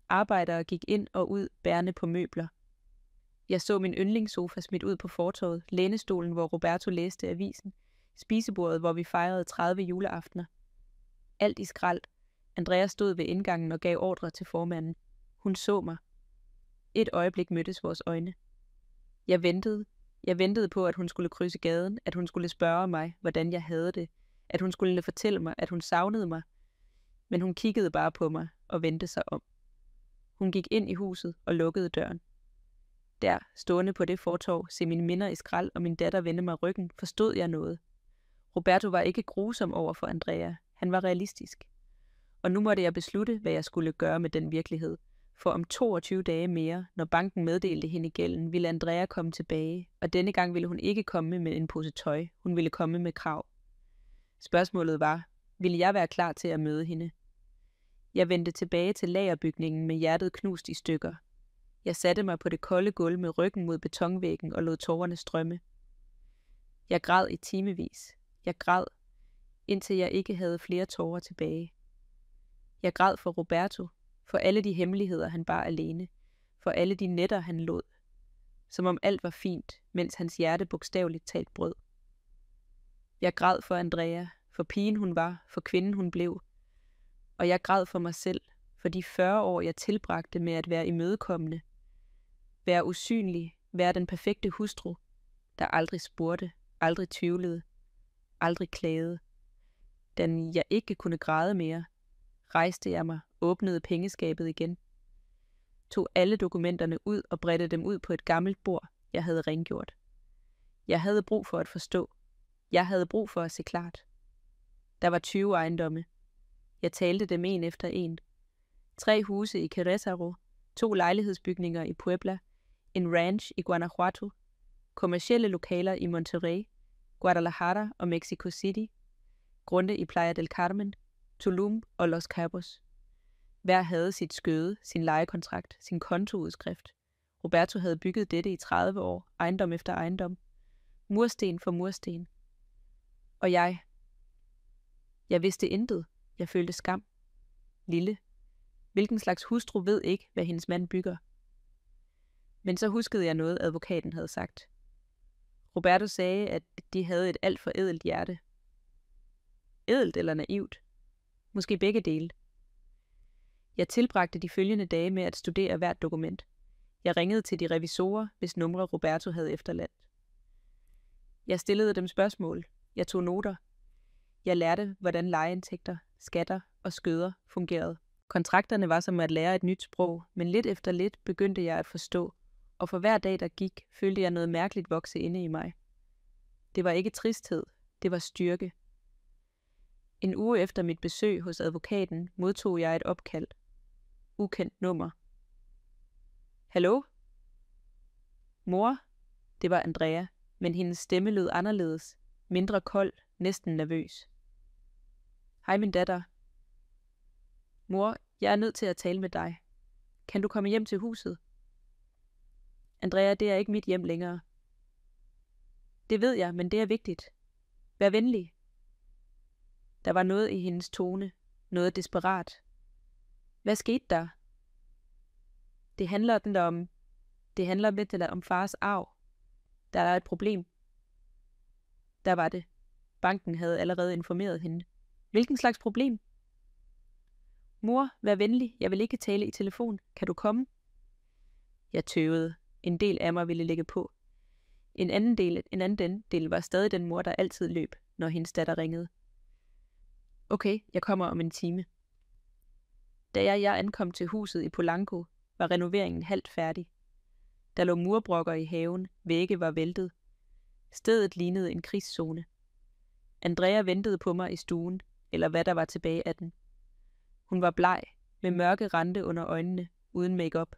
Arbejdere gik ind og ud bærende på møbler. Jeg så min yndlingssofa smidt ud på fortovet, lænestolen, hvor Roberto læste avisen, spisebordet, hvor vi fejrede 30 juleaftener. Alt i skrald. Andrea stod ved indgangen og gav ordre til formanden. Hun så mig. Et øjeblik mødtes vores øjne. Jeg ventede på, at hun skulle krydse gaden, at hun skulle spørge mig, hvordan jeg havde det, at hun skulle fortælle mig, at hun savnede mig. Men hun kiggede bare på mig og vendte sig om. Hun gik ind i huset og lukkede døren. Der, stående på det fortov, se mine minder i skrald og min datter vende mig ryggen, forstod jeg noget. Roberto var ikke grusom over for Andrea. Han var realistisk. Og nu måtte jeg beslutte, hvad jeg skulle gøre med den virkelighed. For om 22 dage mere, når banken meddelte hende gælden, ville Andrea komme tilbage, og denne gang ville hun ikke komme med en pose tøj. Hun ville komme med krav. Spørgsmålet var, ville jeg være klar til at møde hende? Jeg vendte tilbage til lagerbygningen med hjertet knust i stykker. Jeg satte mig på det kolde gulv med ryggen mod betonvæggen og lod tårerne strømme. Jeg græd i timevis. Jeg græd, indtil jeg ikke havde flere tårer tilbage. Jeg græd for Roberto, for alle de hemmeligheder, han bar alene, for alle de nætter, han lod, som om alt var fint, mens hans hjerte bogstaveligt talt brød. Jeg græd for Andrea, for pigen hun var, for kvinden hun blev, Og jeg græd for mig selv, for de 40 år, jeg tilbragte med at være imødekommende, være usynlig, være den perfekte hustru, der aldrig spurgte, aldrig tvivlede, aldrig klagede. Da jeg ikke kunne græde mere, rejste jeg mig, åbnede pengeskabet igen, tog alle dokumenterne ud og bredte dem ud på et gammelt bord, jeg havde rengjort. Jeg havde brug for at forstå. Jeg havde brug for at se klart. Der var 20 ejendomme. Jeg talte dem en efter en. 3 huse i Querétaro, 2 lejlighedsbygninger i Puebla, en ranch i Guanajuato, kommercielle lokaler i Monterrey, Guadalajara og Mexico City, grunde i Playa del Carmen, Tulum og Los Cabos. Hver havde sit skøde, sin lejekontrakt, sin kontoudskrift. Roberto havde bygget dette i 30 år, ejendom efter ejendom. Mursten for mursten. Og jeg vidste intet. Jeg følte skam. Lille. Hvilken slags hustru ved ikke, hvad hendes mand bygger? Men så huskede jeg noget, advokaten havde sagt. Roberto sagde, at de havde et alt for ædelt hjerte. Ædelt eller naivt? Måske begge dele. Jeg tilbragte de følgende dage med at studere hvert dokument. Jeg ringede til de revisorer, hvis numre Roberto havde efterladt. Jeg stillede dem spørgsmål. Jeg tog noter. Jeg lærte, hvordan lejeindtægter, skatter og skøder fungerede. Kontrakterne var som at lære et nyt sprog, men lidt efter lidt begyndte jeg at forstå, og for hver dag, der gik, følte jeg noget mærkeligt vokse inde i mig. Det var ikke tristhed, det var styrke. En uge efter mit besøg hos advokaten modtog jeg et opkald. Ukendt nummer. Hallo? Mor? Det var Andrea, men hendes stemme lød anderledes, mindre kold, næsten nervøs. Hej min datter. Mor, jeg er nødt til at tale med dig. Kan du komme hjem til huset? Andrea, det er ikke mit hjem længere. Det ved jeg, men det er vigtigt. Vær venlig. Der var noget i hendes tone, noget desperat. Hvad skete der? Det handler om fars arv. Der er et problem. Der var det. Banken havde allerede informeret hende. Hvilken slags problem? Mor, vær venlig. Jeg vil ikke tale i telefon. Kan du komme? Jeg tøvede. En del af mig ville lægge på. En anden del var stadig den mor, der altid løb, når hendes datter ringede. Okay, jeg kommer om en time. Da jeg ankom til huset i Polanco, var renoveringen halvt færdig. Der lå murbrokker i haven, vægge var væltet. Stedet lignede en krigszone. Andrea ventede på mig i stuen, eller hvad der var tilbage af den. Hun var bleg, med mørke rande under øjnene, uden makeup.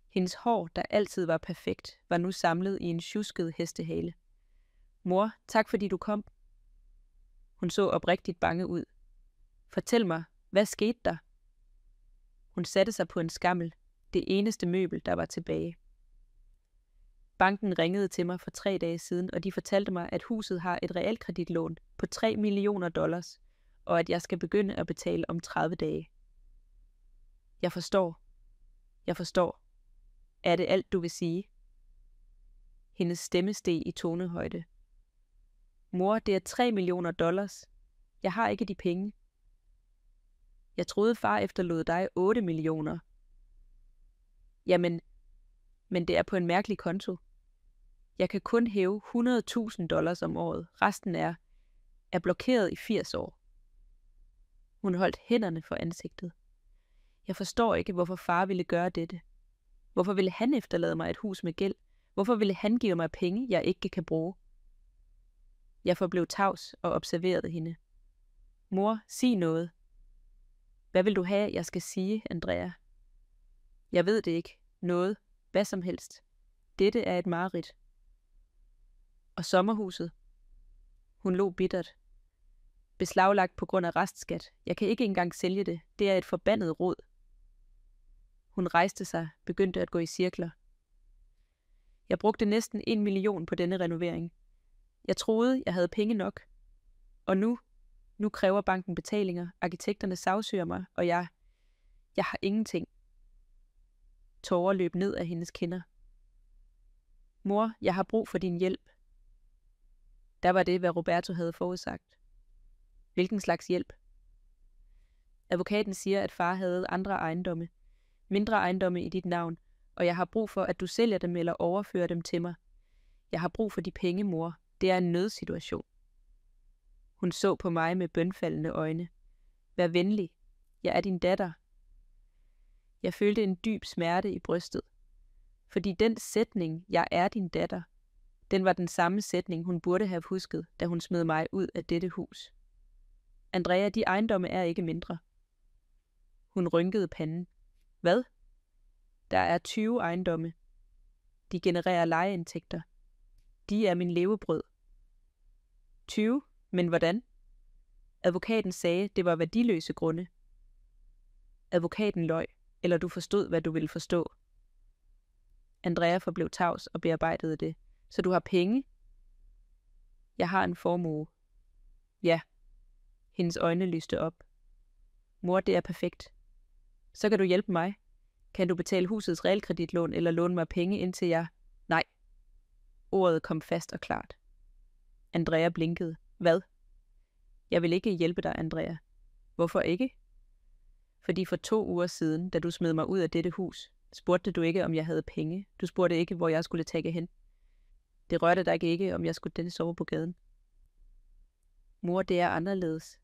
Hendes hår, der altid var perfekt, var nu samlet i en sjusket hestehale. Mor, tak fordi du kom. Hun så oprigtigt bange ud. Fortæl mig, hvad skete der? Hun satte sig på en skammel, det eneste møbel, der var tilbage. Banken ringede til mig for 3 dage siden, og de fortalte mig, at huset har et realkreditlån på $3 millioner, og at jeg skal begynde at betale om 30 dage. Jeg forstår. Er det alt, du vil sige? Hendes stemme steg i tonehøjde. Mor, det er $3 millioner. Jeg har ikke de penge. Jeg troede, far efterlod dig 8 millioner. Jamen, men det er på en mærkelig konto. Jeg kan kun hæve $100.000 om året. Resten er blokeret i 80 år. Hun holdt hænderne for ansigtet. Jeg forstår ikke, hvorfor far ville gøre dette. Hvorfor ville han efterlade mig et hus med gæld? Hvorfor ville han give mig penge, jeg ikke kan bruge? Jeg forblev tavs og observerede hende. Mor, sig noget. Hvad vil du have, jeg skal sige, Andrea? Jeg ved det ikke. Noget. Hvad som helst. Dette er et mareridt. Og sommerhuset? Hun lå bittert. Beslaglagt på grund af restskat. Jeg kan ikke engang sælge det. Det er et forbandet rod. Hun rejste sig, begyndte at gå i cirkler. Jeg brugte næsten 1 million på denne renovering. Jeg troede, jeg havde penge nok. Og nu kræver banken betalinger, arkitekterne sagsøger mig, og jeg har ingenting. Tårer løb ned af hendes kinder. Mor, jeg har brug for din hjælp. Der var det, hvad Roberto havde forudsagt. Hvilken slags hjælp? Advokaten siger, at far havde andre ejendomme, mindre ejendomme i dit navn, og jeg har brug for, at du sælger dem eller overfører dem til mig. Jeg har brug for de penge, mor. Det er en nødsituation. Hun så på mig med bønfaldende øjne. Vær venlig. Jeg er din datter. Jeg følte en dyb smerte i brystet, fordi den sætning, jeg er din datter, den var den samme sætning, hun burde have husket, da hun smed mig ud af dette hus. Andrea, de ejendomme er ikke mindre. Hun rynkede panden. Hvad? Der er 20 ejendomme. De genererer lejeindtægter. De er min levebrød. 20? Men hvordan? Advokaten sagde, det var værdiløse grunde. Advokaten løj, eller du forstod, hvad du ville forstå. Andrea forblev tavs og bearbejdede det. Så du har penge? Jeg har en formue. Ja. Hendes øjne lyste op. Mor, det er perfekt. Så kan du hjælpe mig. Kan du betale husets realkreditlån eller låne mig penge indtil jeg... Nej. Ordet kom fast og klart. Andrea blinkede. Hvad? Jeg vil ikke hjælpe dig, Andrea. Hvorfor ikke? Fordi for 2 uger siden, da du smed mig ud af dette hus, spurgte du ikke, om jeg havde penge. Du spurgte ikke, hvor jeg skulle tage hen. Det rørte dig ikke, om jeg skulle sove på gaden. Mor, det er anderledes.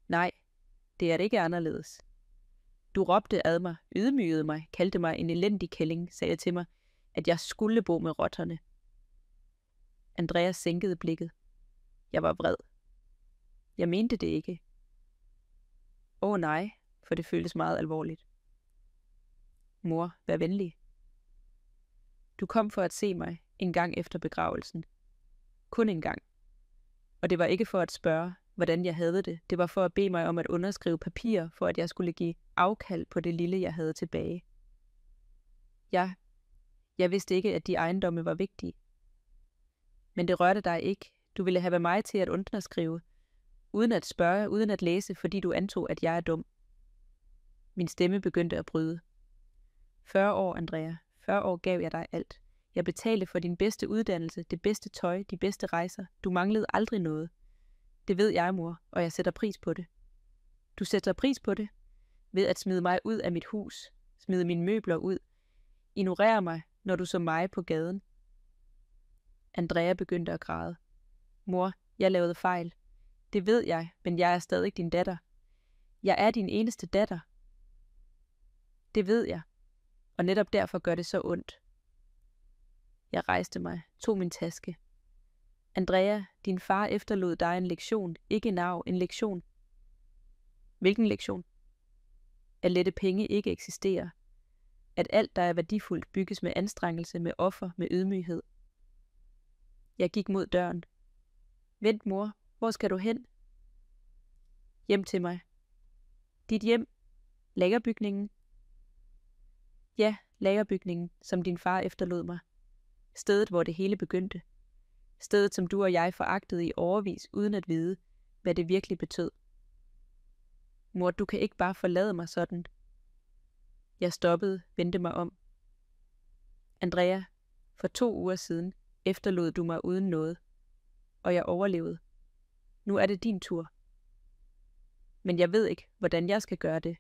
Nej, det er det ikke anderledes. Du råbte ad mig, ydmygede mig, kaldte mig en elendig kælling, sagde til mig, at jeg skulle bo med rotterne. Andreas sænkede blikket. Jeg var vred. Jeg mente det ikke. Nej, for det føltes meget alvorligt. Mor, vær venlig. Du kom for at se mig en gang efter begravelsen. Kun en gang. Og det var ikke for at spørge, hvordan jeg havde det. Det var for at bede mig om at underskrive papirer, for at jeg skulle give afkald på det lille, jeg havde tilbage. Jeg vidste ikke, at de ejendomme var vigtige. Men det rørte dig ikke. Du ville have mig til at underskrive, uden at spørge, uden at læse, fordi du antog, at jeg er dum. Min stemme begyndte at bryde. 40 år, Andrea. 40 år gav jeg dig alt. Jeg betalte for din bedste uddannelse, det bedste tøj, de bedste rejser. Du manglede aldrig noget. Det ved jeg, mor, og jeg sætter pris på det. Du sætter pris på det? Ved at smide mig ud af mit hus, smide mine møbler ud, ignorere mig, når du så mig på gaden. Andrea begyndte at græde. Mor, jeg lavede fejl. Det ved jeg, men jeg er stadig din datter. Jeg er din eneste datter. Det ved jeg, og netop derfor gør det så ondt. Jeg rejste mig, tog min taske. Andrea, din far efterlod dig en lektion, ikke en arv, en lektion. Hvilken lektion? At lette penge ikke eksisterer. At alt, der er værdifuldt, bygges med anstrengelse, med offer, med ydmyghed. Jeg gik mod døren. Vent, mor, hvor skal du hen? Hjem til mig. Dit hjem? Lagerbygningen? Ja, lagerbygningen, som din far efterlod mig. Stedet, hvor det hele begyndte. Stedet, som du og jeg foragtede i årevis, uden at vide, hvad det virkelig betød. Mor, du kan ikke bare forlade mig sådan. Jeg stoppede, vendte mig om. Andrea, for 2 uger siden efterlod du mig uden noget, og jeg overlevede. Nu er det din tur. Men jeg ved ikke, hvordan jeg skal gøre det.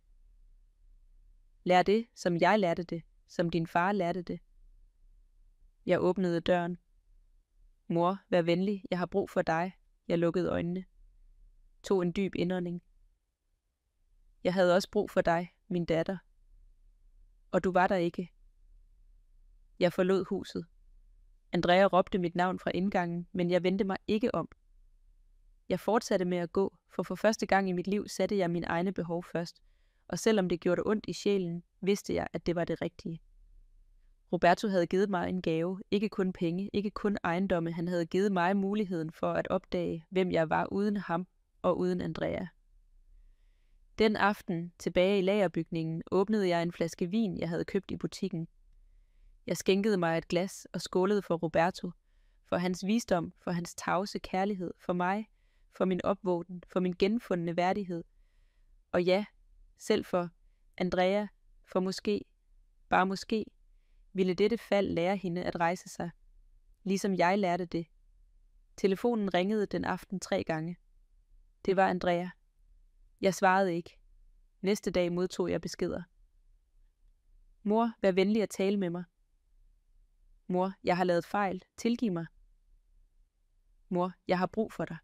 Lær det, som jeg lærte det, som din far lærte det. Jeg åbnede døren. Mor, vær venlig, jeg har brug for dig. Jeg lukkede øjnene. Tog en dyb indånding. Jeg havde også brug for dig, min datter. Og du var der ikke. Jeg forlod huset. Andrea råbte mit navn fra indgangen, men jeg vendte mig ikke om. Jeg fortsatte med at gå, for første gang i mit liv satte jeg mine egne behov først, og selvom det gjorde ondt i sjælen, vidste jeg, at det var det rigtige. Roberto havde givet mig en gave, ikke kun penge, ikke kun ejendomme, han havde givet mig muligheden for at opdage, hvem jeg var uden ham og uden Andrea. Den aften, tilbage i lagerbygningen, åbnede jeg en flaske vin, jeg havde købt i butikken. Jeg skænkede mig et glas og skålede for Roberto, for hans visdom, for hans tavse kærlighed, for mig, for min opvågen, for min genfundne værdighed. Og ja, selv for Andrea, for måske, bare måske, ville dette fald lære hende at rejse sig, ligesom jeg lærte det. Telefonen ringede den aften 3 gange. Det var Andrea. Jeg svarede ikke. Næste dag modtog jeg beskeder. Mor, vær venlig at tale med mig. Mor, jeg har lavet fejl. Tilgiv mig. Mor, jeg har brug for dig.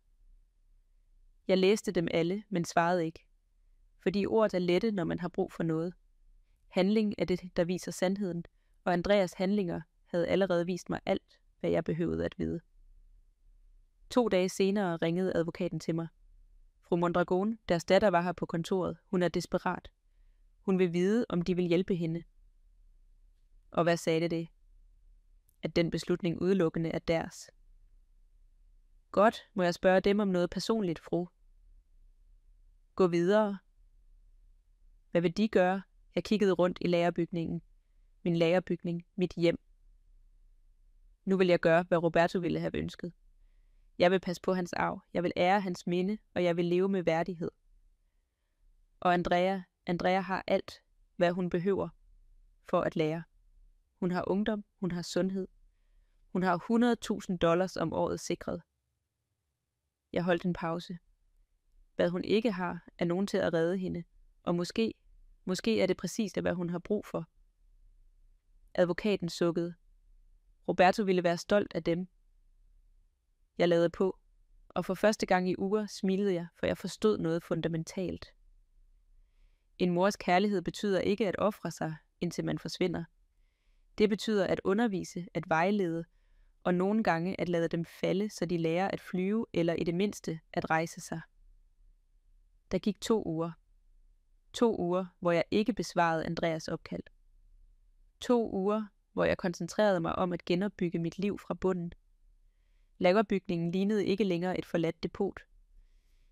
Jeg læste dem alle, men svarede ikke. Fordi ord er lette, når man har brug for noget. Handling er det, der viser sandheden, og Andreas handlinger havde allerede vist mig alt, hvad jeg behøvede at vide. 2 dage senere ringede advokaten til mig. Fru Mondragon, deres datter var her på kontoret. Hun er desperat. Hun vil vide, om de vil hjælpe hende. Og hvad sagde det? At den beslutning udelukkende er deres. Godt, må jeg spørge dem om noget personligt, fru. Gå videre. Hvad vil de gøre? Jeg kiggede rundt i lagerbygningen. Min lagerbygning, mit hjem. Nu vil jeg gøre, hvad Roberto ville have ønsket. Jeg vil passe på hans arv, jeg vil ære hans minde, og jeg vil leve med værdighed. Og Andrea har alt, hvad hun behøver for at lære. Hun har ungdom, hun har sundhed. Hun har $100.000 om året sikret. Jeg holdt en pause. Hvad hun ikke har, er nogen til at redde hende, og måske er det præcis det, hvad hun har brug for. Advokaten sukkede. Roberto ville være stolt af dem. Jeg lavede på, og for første gang i uger smilede jeg, for jeg forstod noget fundamentalt. En mors kærlighed betyder ikke at ofre sig, indtil man forsvinder. Det betyder at undervise, at vejlede, og nogle gange at lade dem falde, så de lærer at flyve, eller i det mindste at rejse sig. Der gik 2 uger. 2 uger, hvor jeg ikke besvarede Andreas opkald. 2 uger, hvor jeg koncentrerede mig om at genopbygge mit liv fra bunden. Lagerbygningen lignede ikke længere et forladt depot.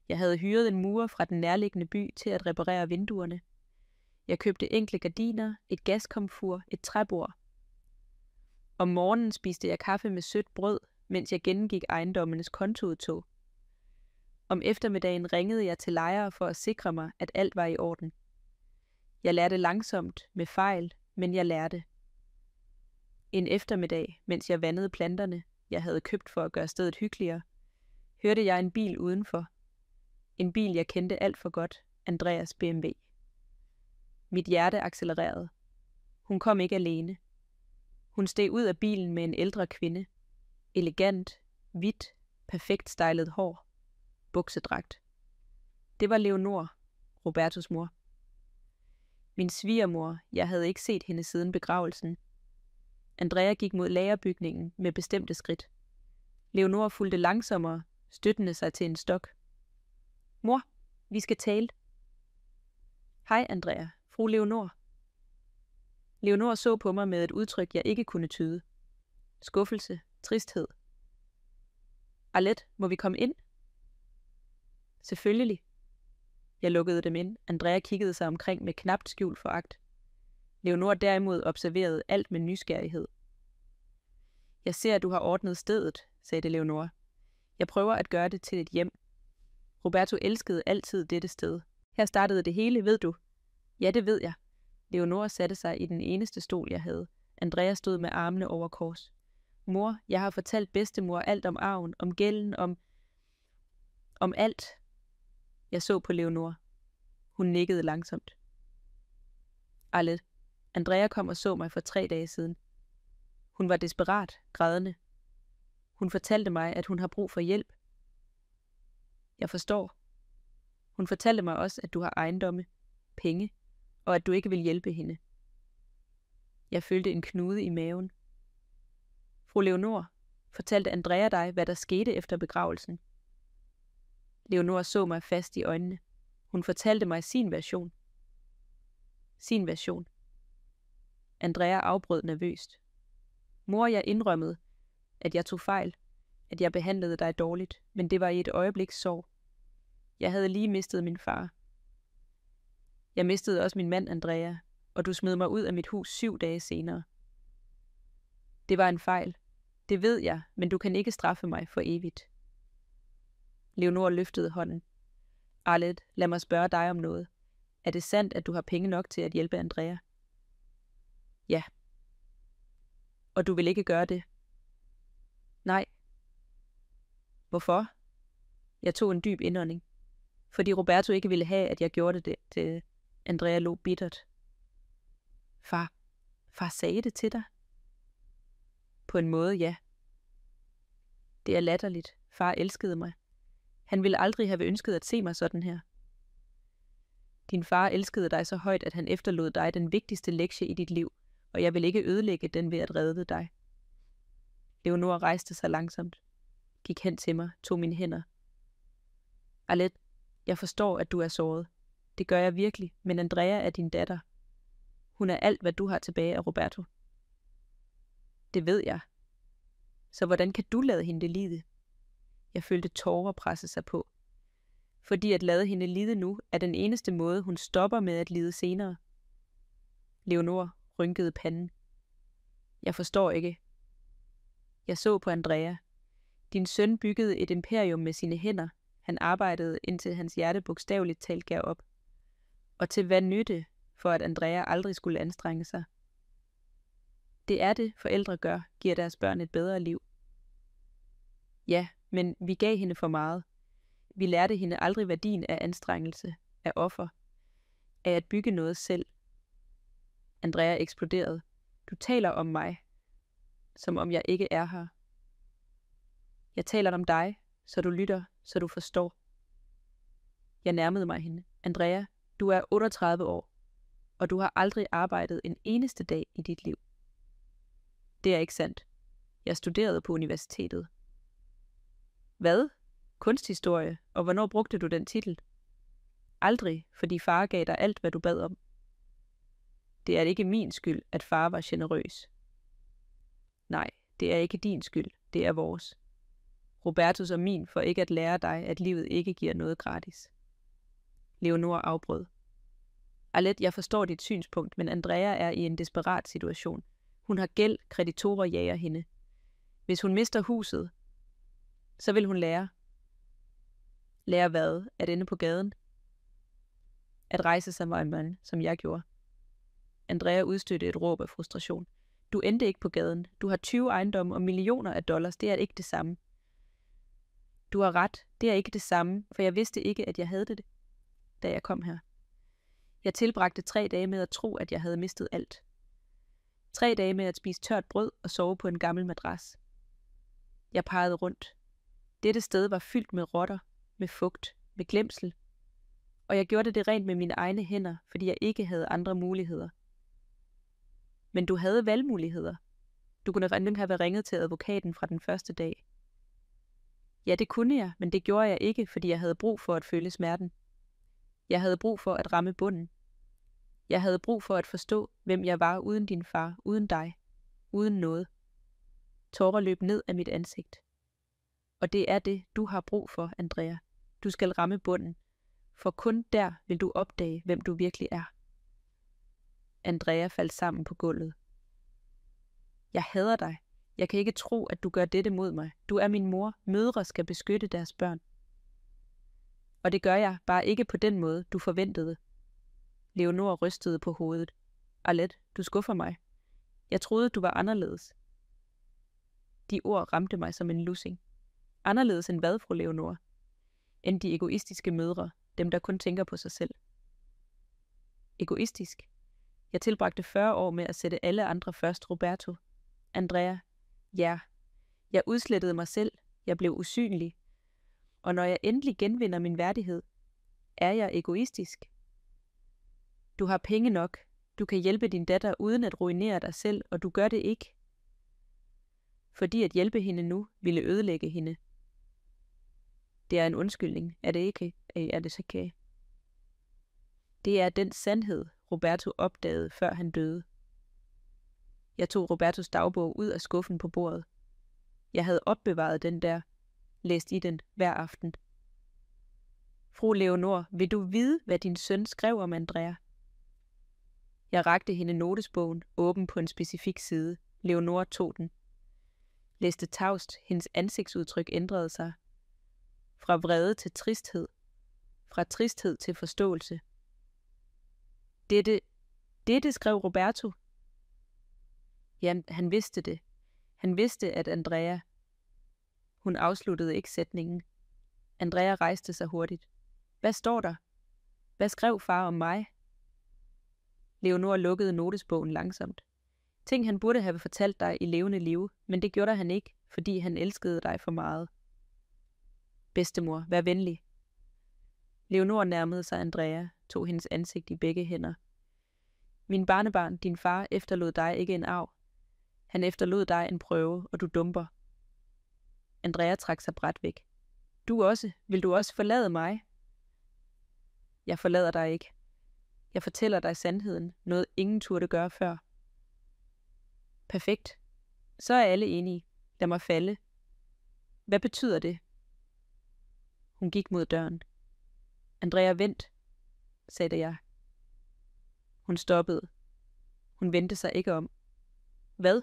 Jeg havde hyret en murer fra den nærliggende by til at reparere vinduerne. Jeg købte enkle gardiner, et gaskomfur, et træbord. Om morgenen spiste jeg kaffe med sødt brød, mens jeg gennemgik ejendommenes kontoudtog. Om eftermiddagen ringede jeg til lejere for at sikre mig, at alt var i orden. Jeg lærte langsomt, med fejl, men jeg lærte. En eftermiddag, mens jeg vandede planterne, jeg havde købt for at gøre stedet hyggeligere, hørte jeg en bil udenfor. En bil, jeg kendte alt for godt, Andreas BMW. Mit hjerte accelererede. Hun kom ikke alene. Hun steg ud af bilen med en ældre kvinde. Elegant, hvidt, perfekt stylet hår. Buksedragt. Det var Leonor, Robertos mor. Min svigermor, jeg havde ikke set hende siden begravelsen. Andrea gik mod lagerbygningen med bestemte skridt. Leonor fulgte langsommere, støttende sig til en stok. Mor, vi skal tale. Hej, Andrea. Fru Leonor. Leonor så på mig med et udtryk, jeg ikke kunne tyde. Skuffelse, tristhed. Arlette, må vi komme ind? Selvfølgelig. Jeg lukkede dem ind. Andrea kiggede sig omkring med knapt skjult foragt. Leonor derimod observerede alt med nysgerrighed. Jeg ser, at du har ordnet stedet, sagde Leonor. Jeg prøver at gøre det til et hjem. Roberto elskede altid dette sted. Her startede det hele, ved du? Ja, det ved jeg. Leonor satte sig i den eneste stol, jeg havde. Andrea stod med armene over kors. Mor, jeg har fortalt bedstemor alt om arven, om gælden, om alt. Jeg så på Leonor. Hun nikkede langsomt. Arlette, Andrea kom og så mig for 3 dage siden. Hun var desperat, grædende. Hun fortalte mig, at hun har brug for hjælp. Jeg forstår. Hun fortalte mig også, at du har ejendomme, penge, og at du ikke vil hjælpe hende. Jeg følte en knude i maven. Fru Leonor, fortalte Andrea dig, hvad der skete efter begravelsen? Leonor så mig fast i øjnene. Hun fortalte mig sin version. Sin version. Andrea afbrød nervøst. Mor, jeg indrømmede, at jeg tog fejl, at jeg behandlede dig dårligt, men det var i et øjebliks sorg. Jeg havde lige mistet min far. Jeg mistede også min mand, Andrea, og du smed mig ud af mit hus 7 dage senere. Det var en fejl. Det ved jeg, men du kan ikke straffe mig for evigt. Leonor løftede hånden. Arlette, lad mig spørge dig om noget. Er det sandt, at du har penge nok til at hjælpe Andrea? Ja. Og du vil ikke gøre det? Nej. Hvorfor? Jeg tog en dyb indånding. Fordi Roberto ikke ville have, at jeg gjorde det. Andrea lå bittert. Far sagde det til dig? På en måde, ja. Det er latterligt. Far elskede mig. Han ville aldrig have ønsket at se mig sådan her. Din far elskede dig så højt, at han efterlod dig den vigtigste lektie i dit liv, og jeg vil ikke ødelægge den ved at redde dig. Leonora rejste sig langsomt, gik hen til mig, tog mine hænder. Arlette, jeg forstår, at du er såret. Det gør jeg virkelig, men Andrea er din datter. Hun er alt, hvad du har tilbage af Roberto. Det ved jeg. Så hvordan kan du lade hende lide? Jeg følte tårer presse sig på. Fordi at lade hende lide nu, er den eneste måde, hun stopper med at lide senere. Leonora rynkede panden. Jeg forstår ikke. Jeg så på Andrea. Din søn byggede et imperium med sine hænder. Han arbejdede, indtil hans hjerte bogstaveligt talt gav op. Og til hvad nytte, for at Andrea aldrig skulle anstrenge sig? Det er det, forældre gør, giver deres børn et bedre liv. Ja, men vi gav hende for meget. Vi lærte hende aldrig værdien af anstrengelse, af offer, af at bygge noget selv. Andrea eksploderede. Du taler om mig, som om jeg ikke er her. Jeg taler om dig, så du lytter, så du forstår. Jeg nærmede mig hende. Andrea, du er 38 år, og du har aldrig arbejdet en eneste dag i dit liv. Det er ikke sandt. Jeg studerede på universitetet. Hvad? Kunsthistorie, og hvornår brugte du den titel? Aldrig, fordi far gav dig alt, hvad du bad om. Det er ikke min skyld, at far var generøs. Nej, det er ikke din skyld, det er vores. Robertus og min for ikke at lære dig, at livet ikke giver noget gratis. Leonora afbrød. Arlette, jeg forstår dit synspunkt, men Andrea er i en desperat situation. Hun har gæld, kreditorer jager hende. Hvis hun mister huset, så vil hun lære. Lære hvad? At ende på gaden? At rejse sig var en mand, som jeg gjorde. Andrea udstødte et råb af frustration. Du endte ikke på gaden. Du har 20 ejendomme og millioner af dollars. Det er ikke det samme. Du har ret. Det er ikke det samme, for jeg vidste ikke, at jeg havde det, da jeg kom her. Jeg tilbragte 3 dage med at tro, at jeg havde mistet alt. 3 dage med at spise tørt brød og sove på en gammel madras. Jeg pegede rundt. Dette sted var fyldt med rotter, med fugt, med glemsel. Og jeg gjorde det rent med mine egne hænder, fordi jeg ikke havde andre muligheder. Men du havde valgmuligheder. Du kunne have ringet til advokaten fra den første dag. Ja, det kunne jeg, men det gjorde jeg ikke, fordi jeg havde brug for at føle smerten. Jeg havde brug for at ramme bunden. Jeg havde brug for at forstå, hvem jeg var uden din far, uden dig, uden noget. Tårer løb ned af mit ansigt. Og det er det, du har brug for, Andrea. Du skal ramme bunden, for kun der vil du opdage, hvem du virkelig er. Andrea faldt sammen på gulvet. Jeg hader dig. Jeg kan ikke tro, at du gør dette mod mig. Du er min mor. Mødre skal beskytte deres børn. Og det gør jeg, bare ikke på den måde, du forventede. Leonora rystede på hovedet. Arlette, du skuffer mig. Jeg troede, du var anderledes. De ord ramte mig som en lussing. Anderledes end hvad, fru Leonora? End de egoistiske mødre, dem der kun tænker på sig selv. Egoistisk? Jeg tilbragte 40 år med at sætte alle andre først, Roberto. Andrea, ja. Jeg udslettede mig selv. Jeg blev usynlig. Og når jeg endelig genvinder min værdighed, er jeg egoistisk. Du har penge nok. Du kan hjælpe din datter uden at ruinere dig selv, og du gør det ikke. Fordi at hjælpe hende nu ville ødelægge hende. Det er en undskyldning, er det ikke? Er det så okay? Det er den sandhed, Roberto opdagede, før han døde. Jeg tog Robertos dagbog ud af skuffen på bordet. Jeg havde opbevaret den der, læst i den hver aften. Fru Leonora, vil du vide, hvad din søn skrev om Andrea? Jeg rakte hende notesbogen, åben på en specifik side. Leonora tog den. Læste tavst, hendes ansigtsudtryk ændrede sig. Fra vrede til tristhed. Fra tristhed til forståelse. Dette skrev Roberto. Ja, han vidste det. Han vidste, at Andrea... Hun afsluttede ikke sætningen. Andrea rejste sig hurtigt. Hvad står der? Hvad skrev far om mig? Leonor lukkede notesbogen langsomt. Ting han burde have fortalt dig i levende liv, men det gjorde han ikke, fordi han elskede dig for meget. Bedstemor, vær venlig. Leonor nærmede sig Andrea, tog hendes ansigt i begge hænder. Min barnebarn, din far, efterlod dig ikke en arv. Han efterlod dig en prøve, og du dumper. Andrea trak sig brat væk. Du også? Vil du også forlade mig? Jeg forlader dig ikke. Jeg fortæller dig sandheden, noget ingen turde gøre før. Perfekt. Så er alle enige. Lad mig falde. Hvad betyder det? Hun gik mod døren. Andrea, vent, sagde jeg. Hun stoppede. Hun vendte sig ikke om. Hvad?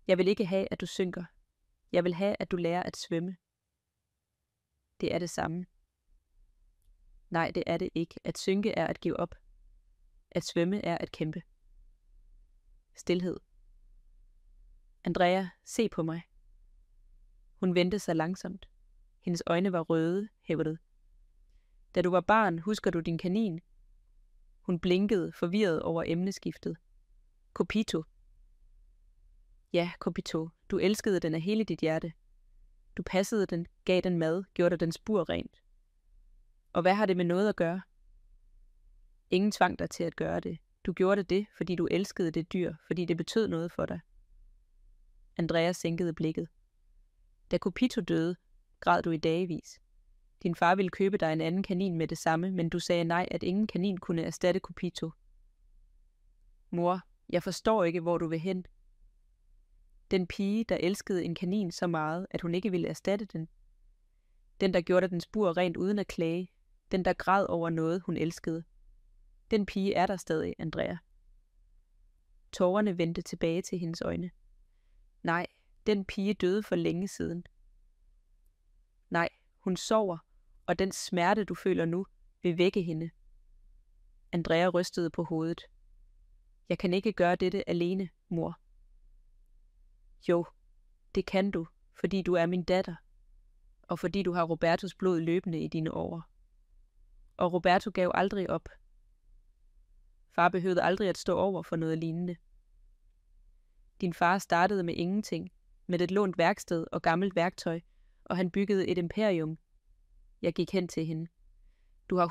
Jeg vil ikke have, at du synker. Jeg vil have, at du lærer at svømme. Det er det samme. Nej, det er det ikke. At synke er at give op. At svømme er at kæmpe. Stilhed. Andrea, se på mig. Hun vendte sig langsomt. Hendes øjne var røde, hævdede. Da du var barn, husker du din kanin? Hun blinkede, forvirret over emneskiftet. Copito. Ja, Copito. Du elskede den af hele dit hjerte. Du passede den, gav den mad, gjorde dens bur rent. Og hvad har det med noget at gøre? Ingen tvang dig til at gøre det. Du gjorde det, fordi du elskede det dyr, fordi det betød noget for dig. Andrea sænkede blikket. Da Copito døde, græd du i dagevis. Din far ville købe dig en anden kanin med det samme, men du sagde nej, at ingen kanin kunne erstatte Copito. Mor, jeg forstår ikke, hvor du vil hen. Den pige, der elskede en kanin så meget, at hun ikke ville erstatte den. Den, der gjorde dens bur rent uden at klage. Den, der græd over noget, hun elskede. Den pige er der stadig, Andrea. Tårerne vendte tilbage til hendes øjne. Nej, den pige døde for længe siden. Nej, hun sover, og den smerte, du føler nu, vil vække hende. Andrea rystede på hovedet. Jeg kan ikke gøre dette alene, mor. Jo, det kan du, fordi du er min datter, og fordi du har Robertos blod løbende i dine årer. Og Roberto gav aldrig op. Far behøvede aldrig at stå over for noget lignende. Din far startede med ingenting, med et lånt værksted og gammelt værktøj, og han byggede et imperium. Jeg gik hen til hende. Du har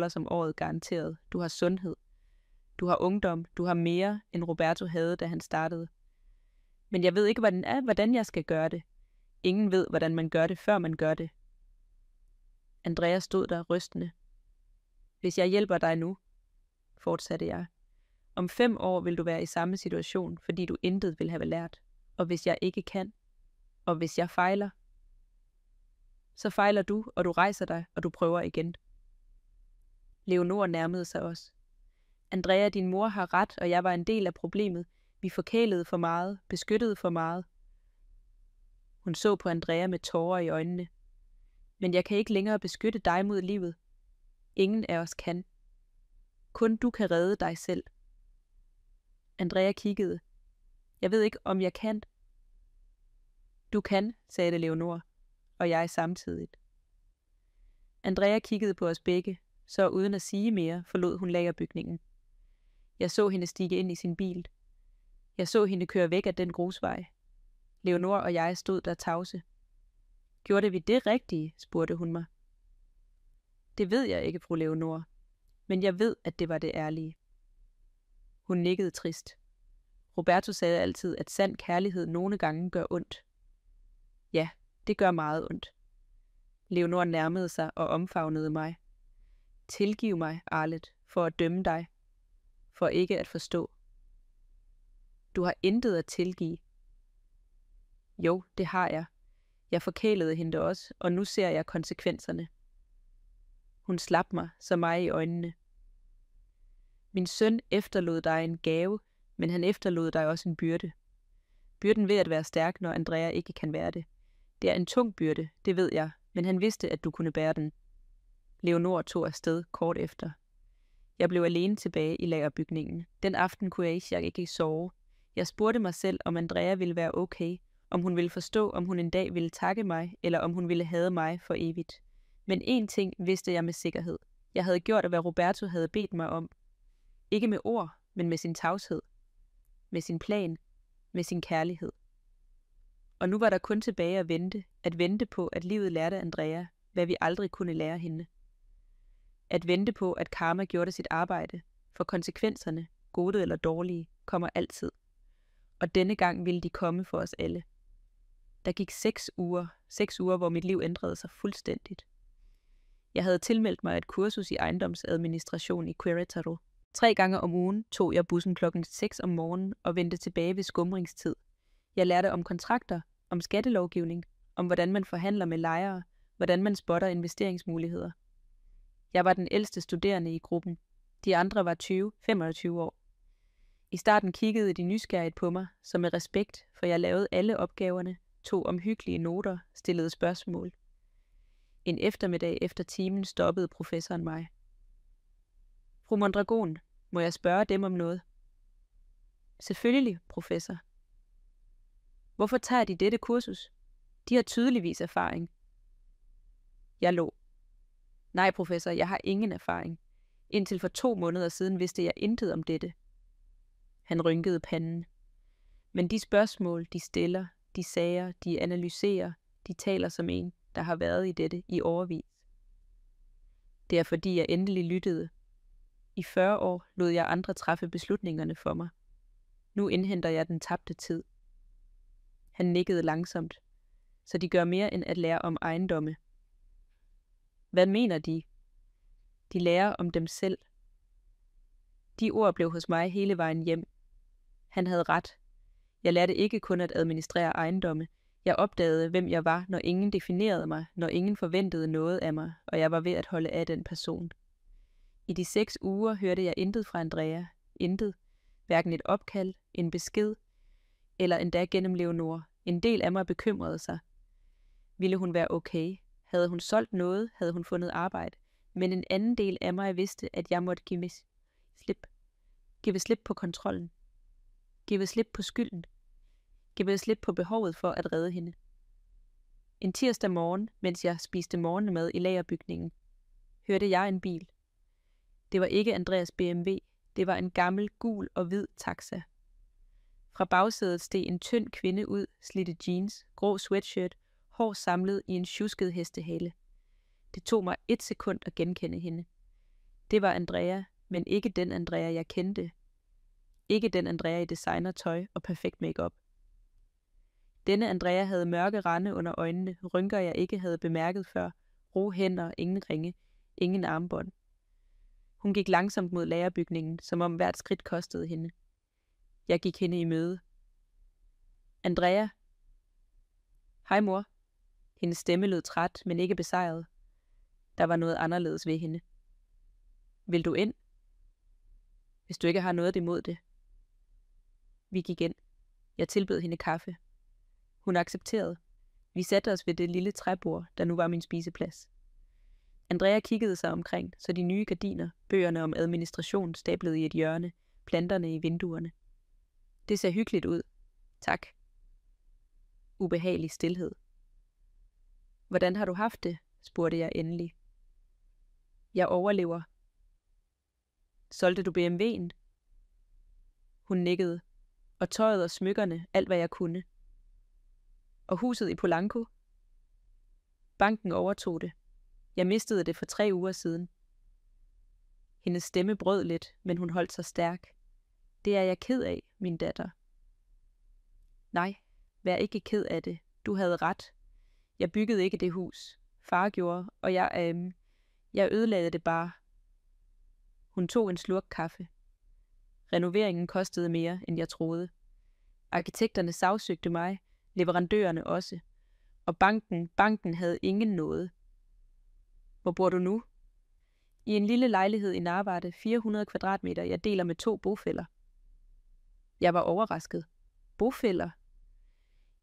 $100,000 om året garanteret. Du har sundhed. Du har ungdom. Du har mere, end Roberto havde, da han startede. Men jeg ved ikke, hvordan jeg skal gøre det. Ingen ved, hvordan man gør det, før man gør det. Andrea stod der rystende. Hvis jeg hjælper dig nu, fortsatte jeg. Om 5 år vil du være i samme situation, fordi du intet vil have lært. Og hvis jeg ikke kan, og hvis jeg fejler, så fejler du, og du rejser dig, og du prøver igen. Leonor nærmede sig os. Andrea, din mor har ret, og jeg var en del af problemet. Vi forkælede for meget, beskyttede for meget. Hun så på Andrea med tårer i øjnene. Men jeg kan ikke længere beskytte dig mod livet. Ingen af os kan. Kun du kan redde dig selv. Andrea kiggede. Jeg ved ikke, om jeg kan. Du kan, sagde Leonor, og jeg samtidig. Andrea kiggede på os begge, så uden at sige mere, forlod hun lagerbygningen. Jeg så hende stige ind i sin bil. Jeg så hende køre væk af den grusvej. Leonor og jeg stod der tavse. Gjorde vi det rigtige, spurgte hun mig. Det ved jeg ikke, fru Leonor, men jeg ved, at det var det ærlige. Hun nikkede trist. Roberto sagde altid, at sand kærlighed nogle gange gør ondt. Ja, det gør meget ondt. Leonor nærmede sig og omfavnede mig. Tilgiv mig, Arlet, for at dømme dig. For ikke at forstå. Du har intet at tilgive. Jo, det har jeg. Jeg forkælede hende også, og nu ser jeg konsekvenserne. Hun slap mig, så mig i øjnene. Min søn efterlod dig en gave, men han efterlod dig også en byrde. Byrden ved at være stærk, når Andrea ikke kan være det. Det er en tung byrde, det ved jeg, men han vidste, at du kunne bære den. Leonor tog afsted kort efter. Jeg blev alene tilbage i lagerbygningen. Den aften kunne jeg ikke sove. Jeg spurgte mig selv, om Andrea ville være okay, om hun ville forstå, om hun en dag ville takke mig, eller om hun ville hade mig for evigt. Men én ting vidste jeg med sikkerhed. Jeg havde gjort, hvad Roberto havde bedt mig om. Ikke med ord, men med sin tavshed. Med sin plan. Med sin kærlighed. Og nu var der kun tilbage at vente på, at livet lærte Andrea, hvad vi aldrig kunne lære hende. At vente på, at karma gjorde sit arbejde, for konsekvenserne, gode eller dårlige, kommer altid. Og denne gang ville de komme for os alle. Der gik 6 uger, hvor mit liv ændrede sig fuldstændigt. Jeg havde tilmeldt mig et kursus i ejendomsadministration i Querétaro. 3 gange om ugen tog jeg bussen klokken 6 om morgenen og vendte tilbage ved skumringstid. Jeg lærte om kontrakter, om skattelovgivning, om hvordan man forhandler med lejere, hvordan man spotter investeringsmuligheder. Jeg var den ældste studerende i gruppen. De andre var 20-25 år. I starten kiggede de nysgerrigt på mig, så med respekt, for jeg lavede alle opgaverne, tog omhyggelige noter, stillede spørgsmål. En eftermiddag efter timen stoppede professoren mig. Fru Mondragon, må jeg spørge dem om noget? Selvfølgelig, professor. Hvorfor tager de dette kursus? De har tydeligvis erfaring. Jeg lå. Nej, professor, jeg har ingen erfaring. Indtil for 2 måneder siden vidste jeg intet om dette. Han rynkede panden. Men de spørgsmål, de stiller, de sager, de analyserer, de taler som en, der har været i dette i årevis. Det er fordi, jeg endelig lyttede. I 40 år lod jeg andre træffe beslutningerne for mig. Nu indhenter jeg den tabte tid. Han nikkede langsomt, så de gør mere end at lære om ejendomme. Hvad mener de? De lærer om dem selv. De ord blev hos mig hele vejen hjem. Han havde ret. Jeg lærte ikke kun at administrere ejendomme. Jeg opdagede, hvem jeg var, når ingen definerede mig, når ingen forventede noget af mig, og jeg var ved at holde af den person. I de 6 uger hørte jeg intet fra Andrea. Intet. Hverken et opkald, en besked, eller endda gennem Leonor. En del af mig bekymrede sig. Ville hun være okay? Havde hun solgt noget? Havde hun fundet arbejde? Men en anden del af mig vidste, at jeg måtte give slip. Give slip på kontrollen. Give slip på skylden. Give slip på behovet for at redde hende. En tirsdag morgen, mens jeg spiste morgenmad i lagerbygningen, hørte jeg en bil. Det var ikke Andreas BMW, det var en gammel, gul og hvid taxa. Fra bagsædet steg en tynd kvinde ud, slidte jeans, grå sweatshirt, hår samlet i en sjusket hestehale. Det tog mig 1 sekund at genkende hende. Det var Andrea, men ikke den Andrea, jeg kendte. Ikke den Andrea i designertøj og perfekt makeup. Denne Andrea havde mørke rande under øjnene, rynker jeg ikke havde bemærket før, ro hænder, ingen ringe, ingen armbånd. Hun gik langsomt mod lagerbygningen, som om hvert skridt kostede hende. Jeg gik hende i møde. Andrea? Hej mor. Hendes stemme lød træt, men ikke besejret. Der var noget anderledes ved hende. Vil du ind? Hvis du ikke har noget imod det. Vi gik ind. Jeg tilbød hende kaffe. Hun accepterede. Vi satte os ved det lille træbord, der nu var min spiseplads. Andrea kiggede sig omkring, så de nye gardiner, bøgerne om administration stablede i et hjørne, planterne i vinduerne. Det ser hyggeligt ud. Tak. Ubehagelig stilhed. Hvordan har du haft det? Spurgte jeg endelig. Jeg overlever. Solgte du BMW'en? Hun nikkede, og tøjet og smykkerne, alt hvad jeg kunne. Og huset i Polanco? Banken overtog det. Jeg mistede det for 3 uger siden. Hendes stemme brød lidt, men hun holdt sig stærk. Det er jeg ked af, min datter. Nej, vær ikke ked af det. Du havde ret. Jeg byggede ikke det hus. Far gjorde, og jeg ødelagde det bare. Hun tog en slurk kaffe. Renoveringen kostede mere, end jeg troede. Arkitekterne sagsøgte mig, leverandørerne også. Og banken havde ingen noget. Hvor bor du nu? I en lille lejlighed i Narvarte, 400 kvadratmeter, jeg deler med 2 bofæller. Jeg var overrasket. Bofæller?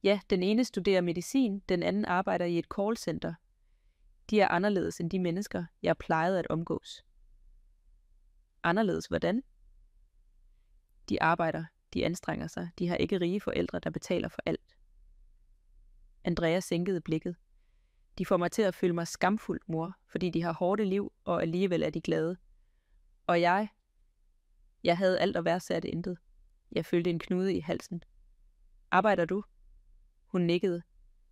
Ja, den ene studerer medicin, den anden arbejder i et callcenter. De er anderledes end de mennesker, jeg plejede at omgås. Anderledes hvordan? De arbejder, de anstrenger sig, de har ikke rige forældre, der betaler for alt. Andrea sænkede blikket. De får mig til at føle mig skamfuld, mor, fordi de har hårde liv, og alligevel er de glade. Og jeg havde alt at værdsætte intet. Jeg følte en knude i halsen. Arbejder du? Hun nikkede.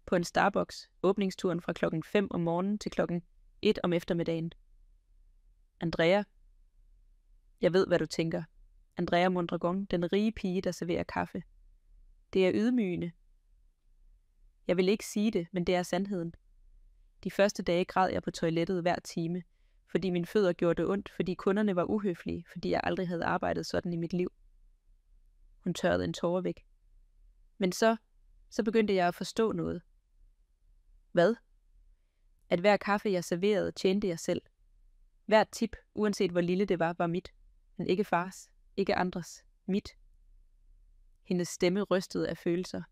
På en Starbucks, åbningsturen fra 5:00 om morgenen til 1:00 om eftermiddagen. Andrea. Jeg ved, hvad du tænker. Andrea Mondragon, den rige pige, der serverer kaffe. Det er ydmygende. Jeg vil ikke sige det, men det er sandheden. De første dage græd jeg på toilettet hver time, fordi mine fødder gjorde det ondt, fordi kunderne var uhøflige, fordi jeg aldrig havde arbejdet sådan i mit liv. Hun tørrede en tåre væk. Men så begyndte jeg at forstå noget. Hvad? At hver kaffe, jeg serverede, tjente jeg selv. Hvert tip, uanset hvor lille det var mit. Men ikke fars, ikke andres, mit. Hendes stemme rystede af følelser.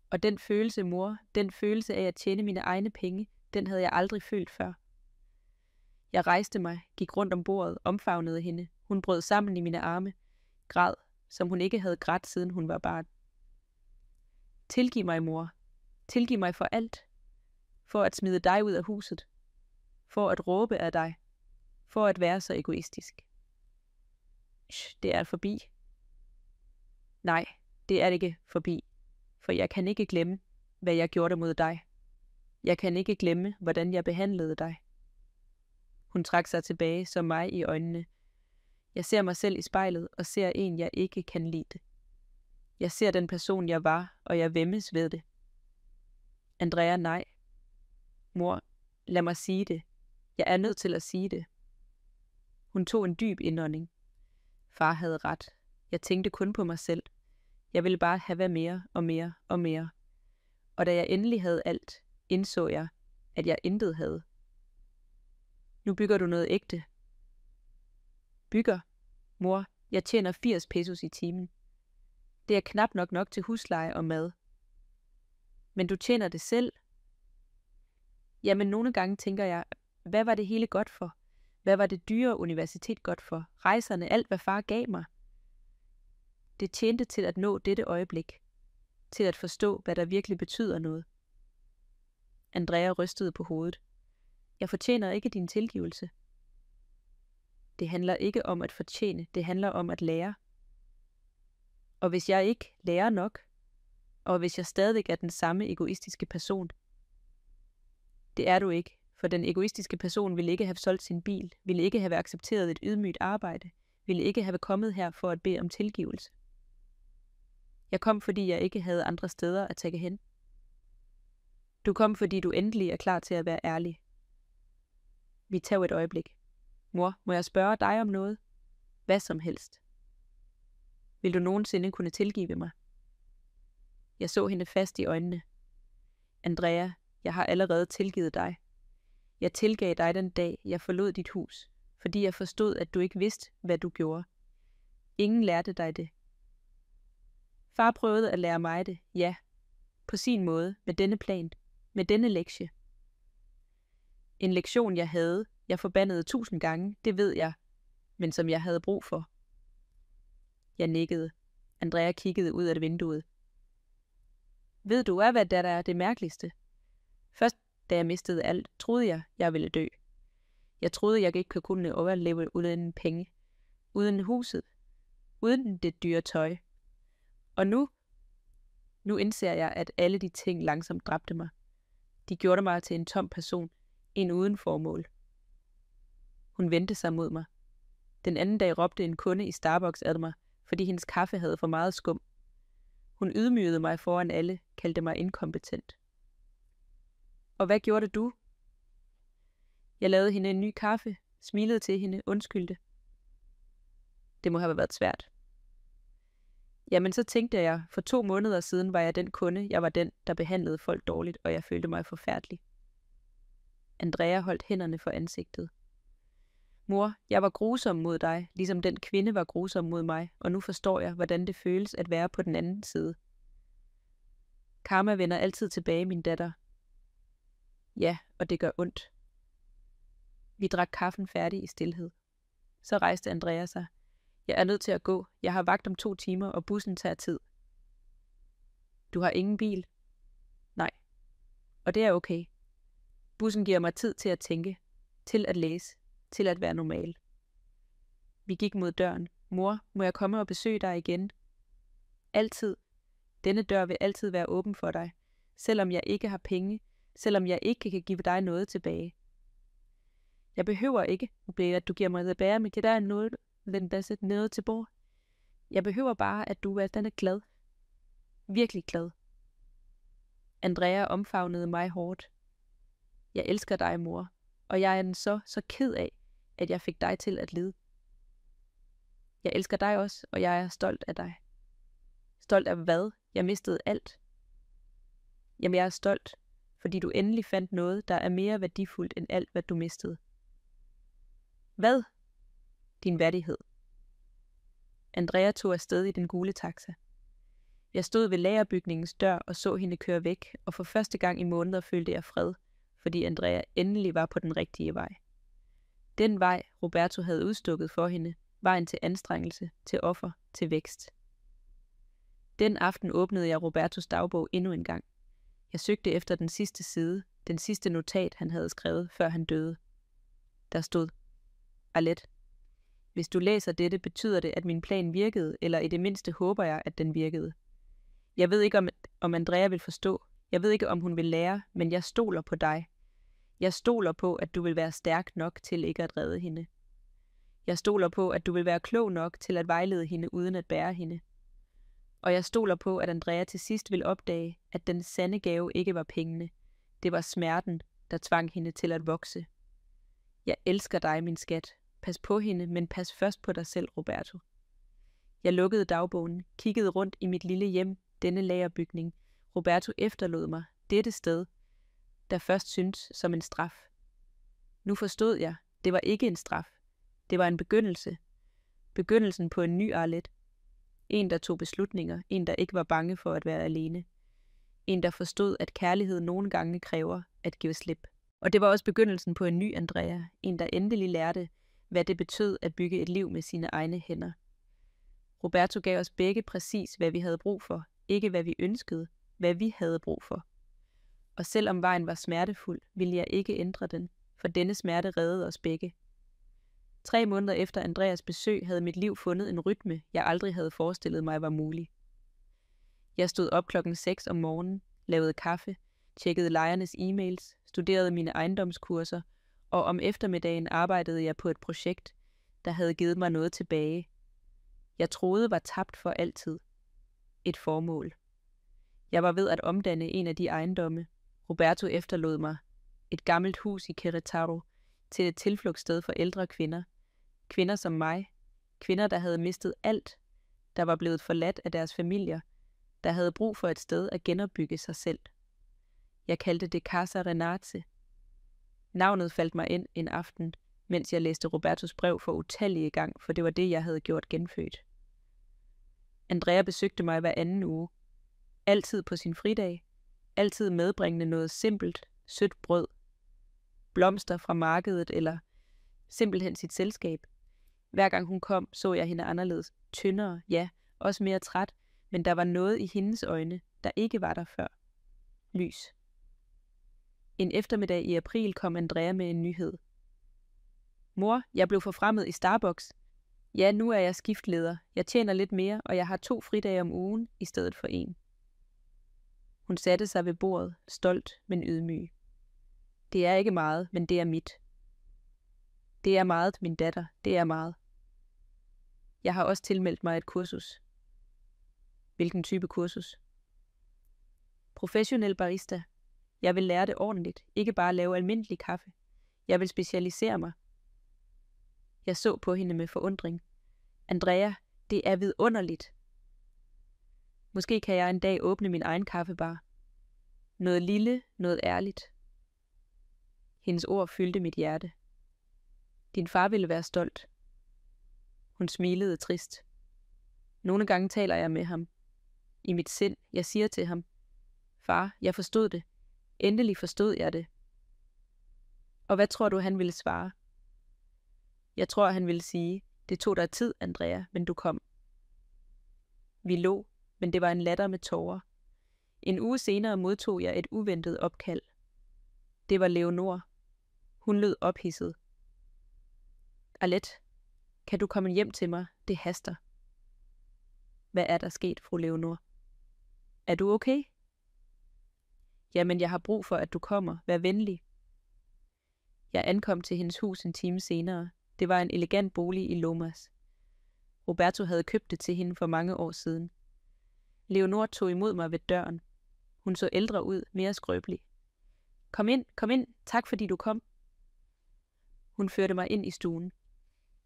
Og den følelse, mor, den følelse af at tjene mine egne penge, den havde jeg aldrig følt før. Jeg rejste mig, gik rundt om bordet, omfavnede hende. Hun brød sammen i mine arme, græd, som hun ikke havde grædt, siden hun var barn. Tilgiv mig, mor. Tilgiv mig for alt. For at smide dig ud af huset. For at råbe af dig. For at være så egoistisk. Det er forbi. Nej, det er ikke forbi. For jeg kan ikke glemme, hvad jeg gjorde mod dig. Jeg kan ikke glemme, hvordan jeg behandlede dig. Hun trak sig tilbage, som mig i øjnene. Jeg ser mig selv i spejlet og ser en, jeg ikke kan lide. Jeg ser den person, jeg var, og jeg væmmes ved det. Andrea, nej. Mor, lad mig sige det. Jeg er nødt til at sige det. Hun tog en dyb indånding. Far havde ret. Jeg tænkte kun på mig selv. Jeg ville bare have mere og mere og mere. Og da jeg endelig havde alt, indså jeg, at jeg intet havde. Nu bygger du noget ægte. Bygger? Mor, jeg tjener 80 pesos i timen. Det er knap nok til husleje og mad. Men du tjener det selv. Jamen nogle gange tænker jeg, hvad var det hele godt for? Hvad var det dyre universitet godt for? Rejserne, alt hvad far gav mig. Det tjente til at nå dette øjeblik. Til at forstå, hvad der virkelig betyder noget. Andrea rystede på hovedet. Jeg fortjener ikke din tilgivelse. Det handler ikke om at fortjene, det handler om at lære. Og hvis jeg ikke lærer nok, og hvis jeg stadig er den samme egoistiske person, det er du ikke, for den egoistiske person ville ikke have solgt sin bil, ville ikke have accepteret et ydmygt arbejde, ville ikke have kommet her for at bede om tilgivelse. Jeg kom, fordi jeg ikke havde andre steder at tage hen. Du kom, fordi du endelig er klar til at være ærlig. Vi tager et øjeblik. Mor, må jeg spørge dig om noget? Hvad som helst. Vil du nogensinde kunne tilgive mig? Jeg så hende fast i øjnene. Andrea, jeg har allerede tilgivet dig. Jeg tilgav dig den dag, jeg forlod dit hus, fordi jeg forstod, at du ikke vidste, hvad du gjorde. Ingen lærte dig det. Far prøvede at lære mig det, ja, på sin måde, med denne plan, med denne lektie. En lektion, jeg forbandede 1000 gange, det ved jeg, men som jeg havde brug for. Jeg nikkede. Andrea kiggede ud af vinduet. Ved du, hvad der er det mærkeligste? Først, da jeg mistede alt, troede jeg ville dø. Jeg troede, jeg ikke kunne overleve uden penge, uden huset, uden det dyre tøj. Og nu indser jeg, at alle de ting langsomt dræbte mig. De gjorde mig til en tom person, en uden formål. Hun vendte sig mod mig. Den anden dag råbte en kunde i Starbucks ad mig, fordi hendes kaffe havde for meget skum. Hun ydmygede mig foran alle, kaldte mig inkompetent. Og hvad gjorde du? Jeg lavede hende en ny kaffe, smilede til hende, undskyldte. Det må have været svært. Jamen så tænkte jeg, for 2 måneder siden var jeg den kunde, jeg var den, der behandlede folk dårligt, og jeg følte mig forfærdelig. Andrea holdt hænderne for ansigtet. Mor, jeg var grusom mod dig, ligesom den kvinde var grusom mod mig, og nu forstår jeg, hvordan det føles at være på den anden side. Karma vender altid tilbage, min datter. Ja, og det gør ondt. Vi drak kaffen færdig i stilhed. Så rejste Andrea sig. Jeg er nødt til at gå. Jeg har vagt om 2 timer, og bussen tager tid. Du har ingen bil? Nej. Og det er okay. Bussen giver mig tid til at tænke, til at læse, til at være normal. Vi gik mod døren. Mor, må jeg komme og besøge dig igen? Altid. Denne dør vil altid være åben for dig, selvom jeg ikke har penge, selvom jeg ikke kan give dig noget tilbage. Jeg behøver ikke, at du giver mig tilbage, men det der er noget, noget til bord. Jeg behøver bare, at du er glad. Virkelig glad. Andrea omfavnede mig hårdt. Jeg elsker dig, mor, og jeg er så ked af, at jeg fik dig til at lide. Jeg elsker dig også, og jeg er stolt af dig. Stolt af hvad? Jeg mistede alt. Jamen, jeg er stolt, fordi du endelig fandt noget, der er mere værdifuldt end alt, hvad du mistede. Hvad? Din værdighed. Andrea tog afsted i den gule taxa. Jeg stod ved lagerbygningens dør og så hende køre væk, og for første gang i måneder følte jeg fred, fordi Andrea endelig var på den rigtige vej. Den vej, Roberto havde udstukket for hende, vejen til anstrengelse, til offer, til vækst. Den aften åbnede jeg Robertos dagbog endnu en gang. Jeg søgte efter den sidste side, den sidste notat, han havde skrevet, før han døde. Der stod: Arlette, hvis du læser dette, betyder det, at min plan virkede, eller i det mindste håber jeg, at den virkede. Jeg ved ikke, om Andrea vil forstå. Jeg ved ikke, om hun vil lære, men jeg stoler på dig. Jeg stoler på, at du vil være stærk nok til ikke at redde hende. Jeg stoler på, at du vil være klog nok til at vejlede hende uden at bære hende. Og jeg stoler på, at Andrea til sidst vil opdage, at den sande gave ikke var pengene. Det var smerten, der tvang hende til at vokse. Jeg elsker dig, min skat. Pas på hende, men pas først på dig selv, Roberto. Jeg lukkede dagbogen, kiggede rundt i mit lille hjem, denne lagerbygning. Roberto efterlod mig, dette sted, der først syntes som en straf. Nu forstod jeg, det var ikke en straf. Det var en begyndelse. Begyndelsen på en ny Arlette. En, der tog beslutninger. En, der ikke var bange for at være alene. En, der forstod, at kærlighed nogle gange kræver at give slip. Og det var også begyndelsen på en ny Andrea. En, der endelig lærte, hvad det betød at bygge et liv med sine egne hænder. Roberto gav os begge præcis, hvad vi havde brug for. Ikke hvad vi ønskede, hvad vi havde brug for. Og selvom vejen var smertefuld, ville jeg ikke ændre den, for denne smerte reddede os begge. 3 måneder efter Andreas besøg havde mit liv fundet en rytme, jeg aldrig havde forestillet mig var mulig. Jeg stod op 6:00 om morgenen, lavede kaffe, tjekkede lejernes e-mails, studerede mine ejendomskurser, og om eftermiddagen arbejdede jeg på et projekt, der havde givet mig noget tilbage. Jeg troede var tabt for altid. Et formål. Jeg var ved at omdanne en af de ejendomme, Roberto efterlod mig, et gammelt hus i Querétaro, til et tilflugtssted for ældre kvinder. Kvinder som mig. Kvinder, der havde mistet alt, der var blevet forladt af deres familier, der havde brug for et sted at genopbygge sig selv. Jeg kaldte det Casa Renate. Navnet faldt mig ind en aften, mens jeg læste Robertos brev for utallige gang, for det var det, jeg havde gjort genfødt. Andrea besøgte mig hver anden uge. Altid på sin fridag. Altid medbringende noget simpelt, sødt brød. Blomster fra markedet eller simpelthen sit selskab. Hver gang hun kom, så jeg hende anderledes. Tyndere, ja, også mere træt, men der var noget i hendes øjne, der ikke var der før. Lys. En eftermiddag i april kom Andrea med en nyhed. Mor, jeg blev forfremmet i Starbucks. Ja, nu er jeg skiftleder. Jeg tjener lidt mere, og jeg har 2 fridage om ugen i stedet for 1. Hun satte sig ved bordet, stolt, men ydmyg. Det er ikke meget, men det er mit. Det er meget, min datter. Det er meget. Jeg har også tilmeldt mig et kursus. Hvilken type kursus? Professionel barista. Jeg vil lære det ordentligt, ikke bare lave almindelig kaffe. Jeg vil specialisere mig. Jeg så på hende med forundring. Andrea, det er vidunderligt. Måske kan jeg en dag åbne min egen kaffebar. Noget lille, noget ærligt. Hendes ord fyldte mit hjerte. Din far ville være stolt. Hun smilede trist. Nogle gange taler jeg med ham. I mit sind, jeg siger til ham, far, jeg forstod det. Endelig forstod jeg det. Og hvad tror du, han ville svare? Jeg tror, han ville sige, det tog dig tid, Andrea, men du kom. Vi lå, men det var en latter med tårer. En uge senere modtog jeg et uventet opkald. Det var Leonor. Hun lød ophidset. Arlette, kan du komme hjem til mig? Det haster. Hvad er der sket, fru Leonor? Er du okay? Jamen, jeg har brug for, at du kommer. Vær venlig. Jeg ankom til hendes hus en time senere. Det var en elegant bolig i Lomas. Roberto havde købt det til hende for mange år siden. Leonor tog imod mig ved døren. Hun så ældre ud, mere skrøbelig. Kom ind, tak fordi du kom. Hun førte mig ind i stuen.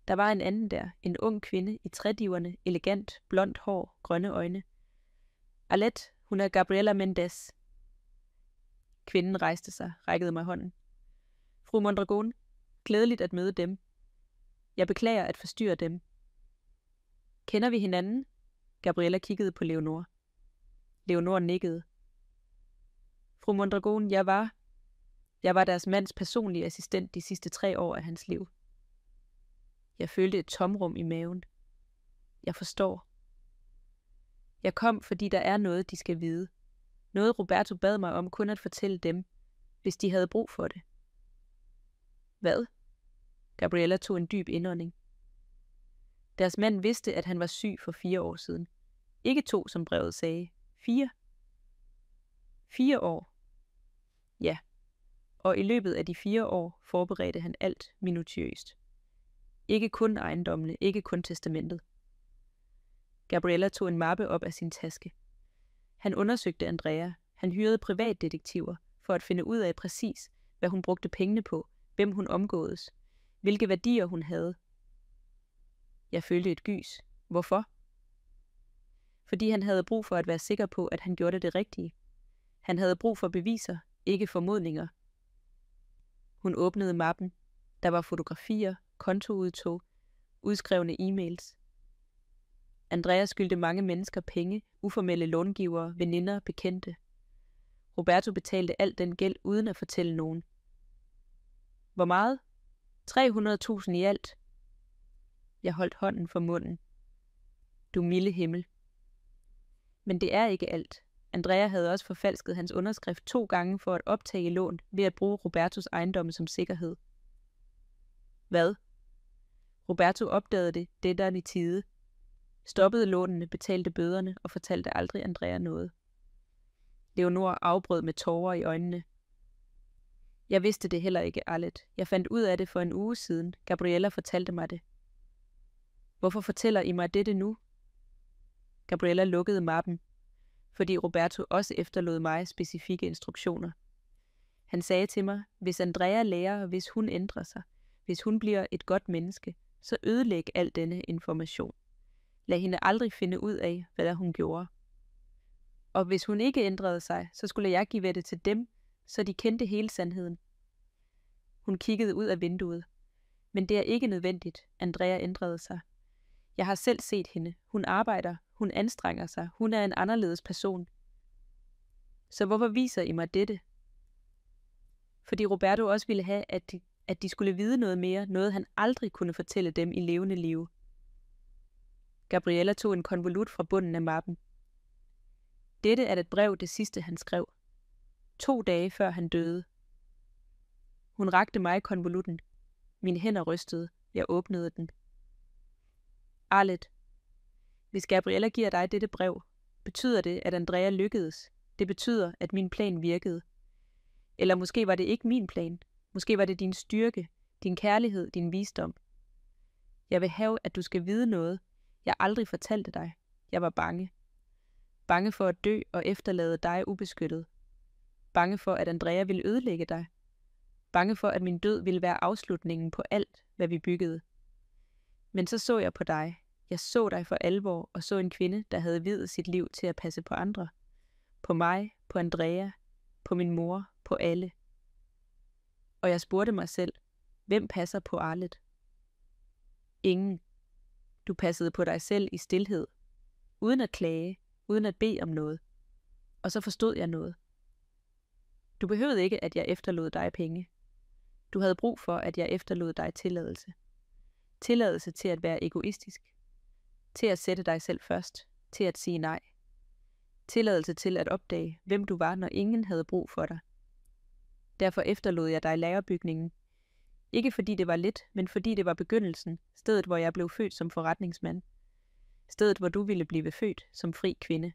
Der var en anden der, en ung kvinde i trediverne, elegant, blondt hår, grønne øjne. Arlette, hun er Gabriela Mendez. Kvinden rejste sig, rækkede mig hånden. Fru Mondragon, glædeligt at møde dem. Jeg beklager at forstyrre dem. Kender vi hinanden? Gabriela kiggede på Leonor. Leonor nikkede. Fru Mondragon, jeg var deres mands personlige assistent de sidste 3 år af hans liv. Jeg følte et tomrum i maven. Jeg forstår. Jeg kom, fordi der er noget, de skal vide. Noget Roberto bad mig om kun at fortælle dem, hvis de havde brug for det. Hvad? Gabriela tog en dyb indånding. Deres mand vidste, at han var syg for 4 år siden. Ikke 2, som brevet sagde. 4. 4 år. Ja. Og i løbet af de 4 år forberedte han alt minutiøst. Ikke kun ejendommene, ikke kun testamentet. Gabriela tog en mappe op af sin taske. Han undersøgte Andrea. Han hyrede privatdetektiver for at finde ud af præcis, hvad hun brugte pengene på, hvem hun omgåedes, hvilke værdier hun havde. Jeg følte et gys. Hvorfor? Fordi han havde brug for at være sikker på, at han gjorde det rigtige. Han havde brug for beviser, ikke formodninger. Hun åbnede mappen. Der var fotografier, kontoudtog, udskrevne e-mails. Andrea skyldte mange mennesker penge, uformelle långivere, veninder, bekendte. Roberto betalte al den gæld uden at fortælle nogen. Hvor meget? 300.000 i alt. Jeg holdt hånden for munden. Du milde himmel. Men det er ikke alt. Andrea havde også forfalsket hans underskrift 2 gange for at optage lån ved at bruge Robertos ejendomme som sikkerhed. Hvad? Roberto opdagede det der i tide. Stoppede lånene, betalte bøderne og fortalte aldrig Andrea noget. Leonor afbrød med tårer i øjnene. Jeg vidste det heller ikke, Arlette. Jeg fandt ud af det for en uge siden. Gabriela fortalte mig det. Hvorfor fortæller I mig dette nu? Gabriela lukkede mappen, fordi Roberto også efterlod mig specifikke instruktioner. Han sagde til mig, hvis Andrea lærer, hvis hun ændrer sig, hvis hun bliver et godt menneske, så ødelæg al denne information. Lad hende aldrig finde ud af, hvad hun gjorde. Og hvis hun ikke ændrede sig, så skulle jeg give det til dem, så de kendte hele sandheden. Hun kiggede ud af vinduet. Men det er ikke nødvendigt, Andrea ændrede sig. Jeg har selv set hende. Hun arbejder, hun anstrenger sig, hun er en anderledes person. Så hvorfor viser I mig dette? Fordi Roberto også ville have, at de skulle vide noget mere, noget han aldrig kunne fortælle dem i levende liv. Gabriela tog en konvolut fra bunden af mappen. Dette er et brev, det sidste han skrev. 2 dage før han døde. Hun rakte mig konvolutten. Mine hænder rystede. Jeg åbnede den. Arlette, hvis Gabriela giver dig dette brev, betyder det, at Andrea lykkedes. Det betyder, at min plan virkede. Eller måske var det ikke min plan. Måske var det din styrke, din kærlighed, din visdom. Jeg vil have, at du skal vide noget, jeg aldrig fortalte dig. Jeg var bange. Bange for at dø og efterlade dig ubeskyttet. Bange for, at Andrea ville ødelægge dig. Bange for, at min død ville være afslutningen på alt, hvad vi byggede. Men så jeg på dig. Jeg så dig for alvor og så en kvinde, der havde viet sit liv til at passe på andre. På mig, på Andrea, på min mor, på alle. Og jeg spurgte mig selv, hvem passer på Arlette? Ingen. Du passede på dig selv i stilhed, uden at klage, uden at bede om noget. Og så forstod jeg noget. Du behøvede ikke, at jeg efterlod dig penge. Du havde brug for, at jeg efterlod dig tilladelse. Tilladelse til at være egoistisk. Til at sætte dig selv først. Til at sige nej. Tilladelse til at opdage, hvem du var, når ingen havde brug for dig. Derfor efterlod jeg dig lagerbygningen. Ikke fordi det var let, men fordi det var begyndelsen, stedet hvor jeg blev født som forretningsmand. Stedet hvor du ville blive født som fri kvinde.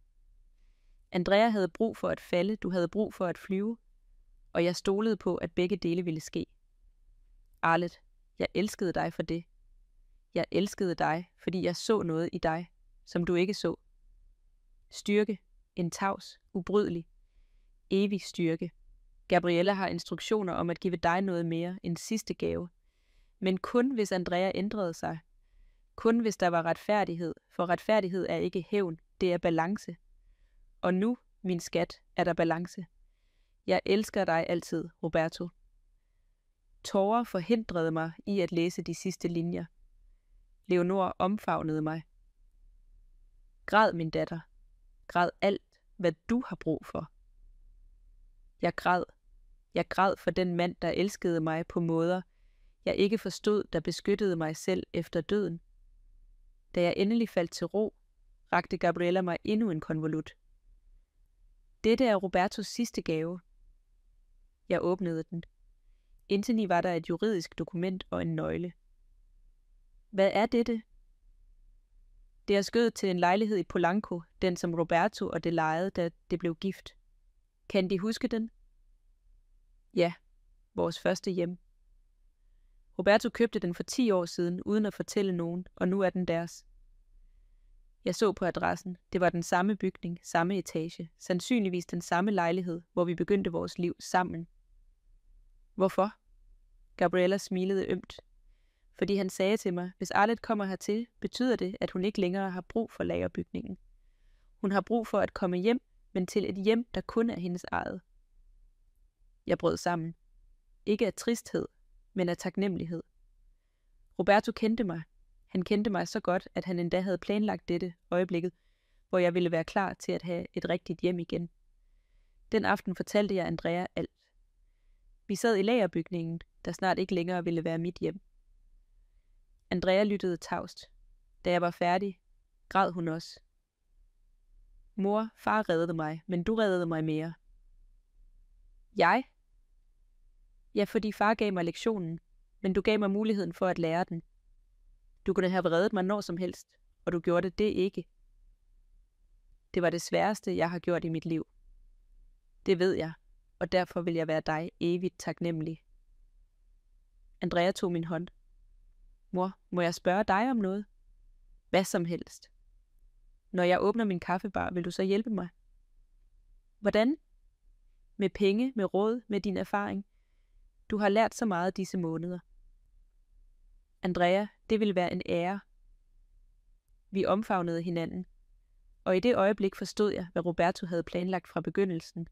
Andrea havde brug for at falde, du havde brug for at flyve, og jeg stolede på, at begge dele ville ske. Arlet, jeg elskede dig for det. Jeg elskede dig, fordi jeg så noget i dig, som du ikke så. Styrke, en tavs, ubrydelig, evig styrke. Gabriella har instruktioner om at give dig noget mere, en sidste gave. Men kun hvis Andrea ændrede sig. Kun hvis der var retfærdighed, for retfærdighed er ikke hævn, det er balance. Og nu, min skat, er der balance. Jeg elsker dig altid, Roberto. Tårer forhindrede mig i at læse de sidste linjer. Leonor omfavnede mig. Græd, min datter. Græd alt, hvad du har brug for. Jeg græd. Jeg græd for den mand, der elskede mig på måder, jeg ikke forstod, der beskyttede mig selv efter døden. Da jeg endelig faldt til ro, rakte Gabriella mig endnu en konvolut. Dette er Robertos sidste gave. Jeg åbnede den. Indeni var der et juridisk dokument og en nøgle. Hvad er dette? Det er skødet til en lejlighed i Polanco, den som Roberto og det lejede, da det blev gift. Kan de huske den? Ja, vores første hjem. Roberto købte den for 10 år siden, uden at fortælle nogen, og nu er den deres. Jeg så på adressen. Det var den samme bygning, samme etage, sandsynligvis den samme lejlighed, hvor vi begyndte vores liv sammen. Hvorfor? Gabriella smilede ømt. Fordi han sagde til mig, hvis Arlet kommer hertil, betyder det, at hun ikke længere har brug for lagerbygningen. Hun har brug for at komme hjem, men til et hjem, der kun er hendes eget. Jeg brød sammen. Ikke af tristhed, men af taknemmelighed. Roberto kendte mig. Han kendte mig så godt, at han endda havde planlagt dette øjeblikket, hvor jeg ville være klar til at have et rigtigt hjem igen. Den aften fortalte jeg Andrea alt. Vi sad i lagerbygningen, der snart ikke længere ville være mit hjem. Andrea lyttede tavst. Da jeg var færdig, græd hun også. Mor, far reddede mig, men du reddede mig mere. Jeg? Ja, fordi far gav mig lektionen, men du gav mig muligheden for at lære den. Du kunne have reddet mig når som helst, og du gjorde det ikke. Det var det sværeste, jeg har gjort i mit liv. Det ved jeg, og derfor vil jeg være dig evigt taknemmelig. Andrea tog min hånd. Mor, må jeg spørge dig om noget? Hvad som helst. Når jeg åbner min kaffebar, vil du så hjælpe mig? Hvordan? Med penge, med råd, med din erfaring. Du har lært så meget disse måneder. Andrea, det ville være en ære. Vi omfavnede hinanden, og i det øjeblik forstod jeg, hvad Roberto havde planlagt fra begyndelsen.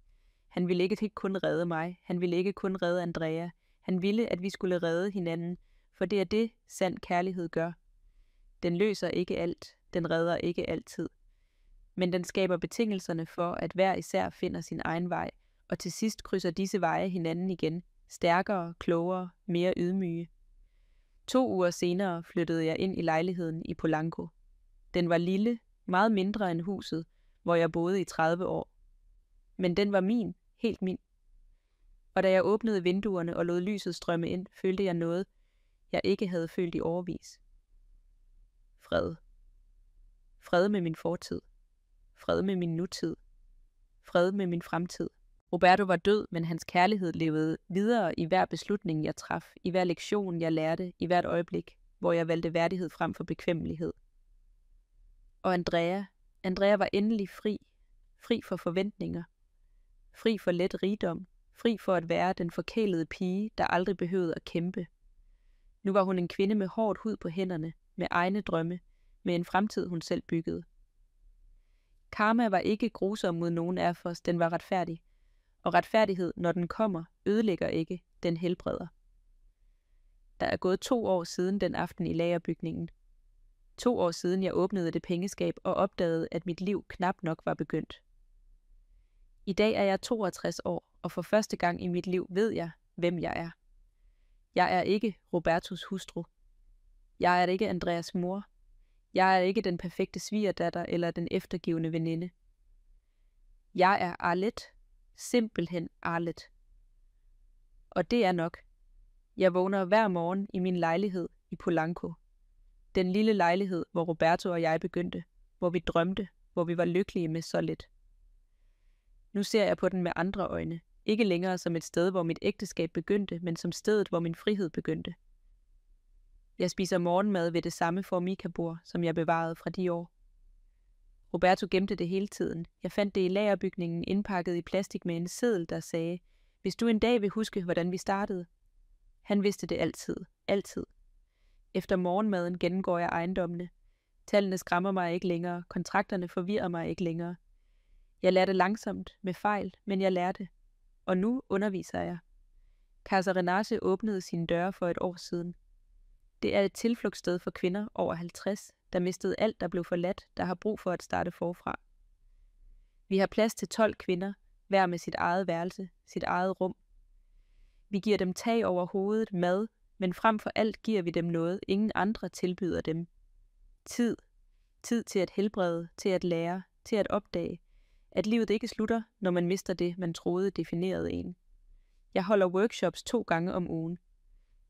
Han ville ikke kun redde mig, han ville ikke kun redde Andrea. Han ville, at vi skulle redde hinanden, for det er det, sand kærlighed gør. Den løser ikke alt, den redder ikke altid. Men den skaber betingelserne for, at hver især finder sin egen vej, og til sidst krydser disse veje hinanden igen, stærkere, klogere, mere ydmyge. 2 uger senere flyttede jeg ind i lejligheden i Polanco. Den var lille, meget mindre end huset, hvor jeg boede i 30 år. Men den var min, helt min. Og da jeg åbnede vinduerne og lod lyset strømme ind, følte jeg noget, jeg ikke havde følt i årevis. Fred. Fred med min fortid. Fred med min nutid. Fred med min fremtid. Roberto var død, men hans kærlighed levede videre i hver beslutning, jeg traf, i hver lektion, jeg lærte, i hvert øjeblik, hvor jeg valgte værdighed frem for bekvemmelighed. Og Andrea var endelig fri. Fri for forventninger. Fri for let rigdom. Fri for at være den forkælede pige, der aldrig behøvede at kæmpe. Nu var hun en kvinde med hårdt hud på hænderne, med egne drømme, med en fremtid, hun selv byggede. Karma var ikke grusom mod nogen af os, den var retfærdig. Og retfærdighed, når den kommer, ødelægger ikke, den helbreder. Der er gået 2 år siden den aften i lagerbygningen. 2 år siden jeg åbnede det pengeskab og opdagede, at mit liv knap nok var begyndt. I dag er jeg 62 år, og for første gang i mit liv ved jeg, hvem jeg er. Jeg er ikke Robertos hustru. Jeg er ikke Andreas mor. Jeg er ikke den perfekte svigerdatter eller den eftergivende veninde. Jeg er Arlet. Simpelthen Arlet. Og det er nok. Jeg vågner hver morgen i min lejlighed i Polanco. Den lille lejlighed, hvor Roberto og jeg begyndte, hvor vi drømte, hvor vi var lykkelige med så lidt. Nu ser jeg på den med andre øjne, ikke længere som et sted, hvor mit ægteskab begyndte, men som stedet, hvor min frihed begyndte. Jeg spiser morgenmad ved det samme Formica-bord, som jeg bevarede fra de år. Roberto gemte det hele tiden. Jeg fandt det i lagerbygningen indpakket i plastik med en seddel, der sagde, hvis du en dag vil huske, hvordan vi startede. Han vidste det altid. Altid. Efter morgenmaden gennemgår jeg ejendommene. Tallene skræmmer mig ikke længere. Kontrakterne forvirrer mig ikke længere. Jeg lærte langsomt, med fejl, men jeg lærte. Og nu underviser jeg. Casa Renase åbnede sine døre for et år siden. Det er et tilflugtssted for kvinder over 50, der mistede alt, der blev forladt, der har brug for at starte forfra. Vi har plads til 12 kvinder, hver med sit eget værelse, sit eget rum. Vi giver dem tag over hovedet, mad, men frem for alt giver vi dem noget, ingen andre tilbyder dem. Tid. Tid til at helbrede, til at lære, til at opdage, at livet ikke slutter, når man mister det, man troede definerede en. Jeg holder workshops 2 gange om ugen.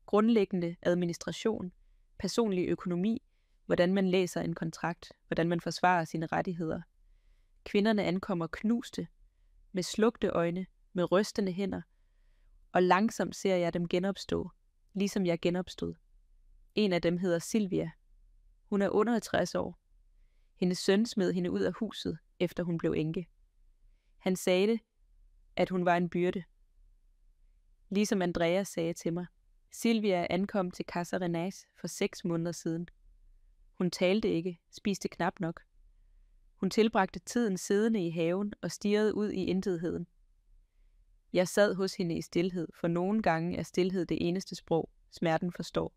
Grundlæggende administration, personlig økonomi, hvordan man læser en kontrakt, hvordan man forsvarer sine rettigheder. Kvinderne ankommer knuste, med slugte øjne, med rystende hænder, og langsomt ser jeg dem genopstå, ligesom jeg genopstod. En af dem hedder Silvia. Hun er under 60 år. Hendes søn smed hende ud af huset, efter hun blev enke. Han sagde det, at hun var en byrde. Ligesom Andrea sagde til mig. Silvia ankom til Casa Renase for 6 måneder siden. Hun talte ikke, spiste knap nok. Hun tilbragte tiden siddende i haven og stirrede ud i intetheden. Jeg sad hos hende i stilhed, for nogle gange er stilhed det eneste sprog, smerten forstår.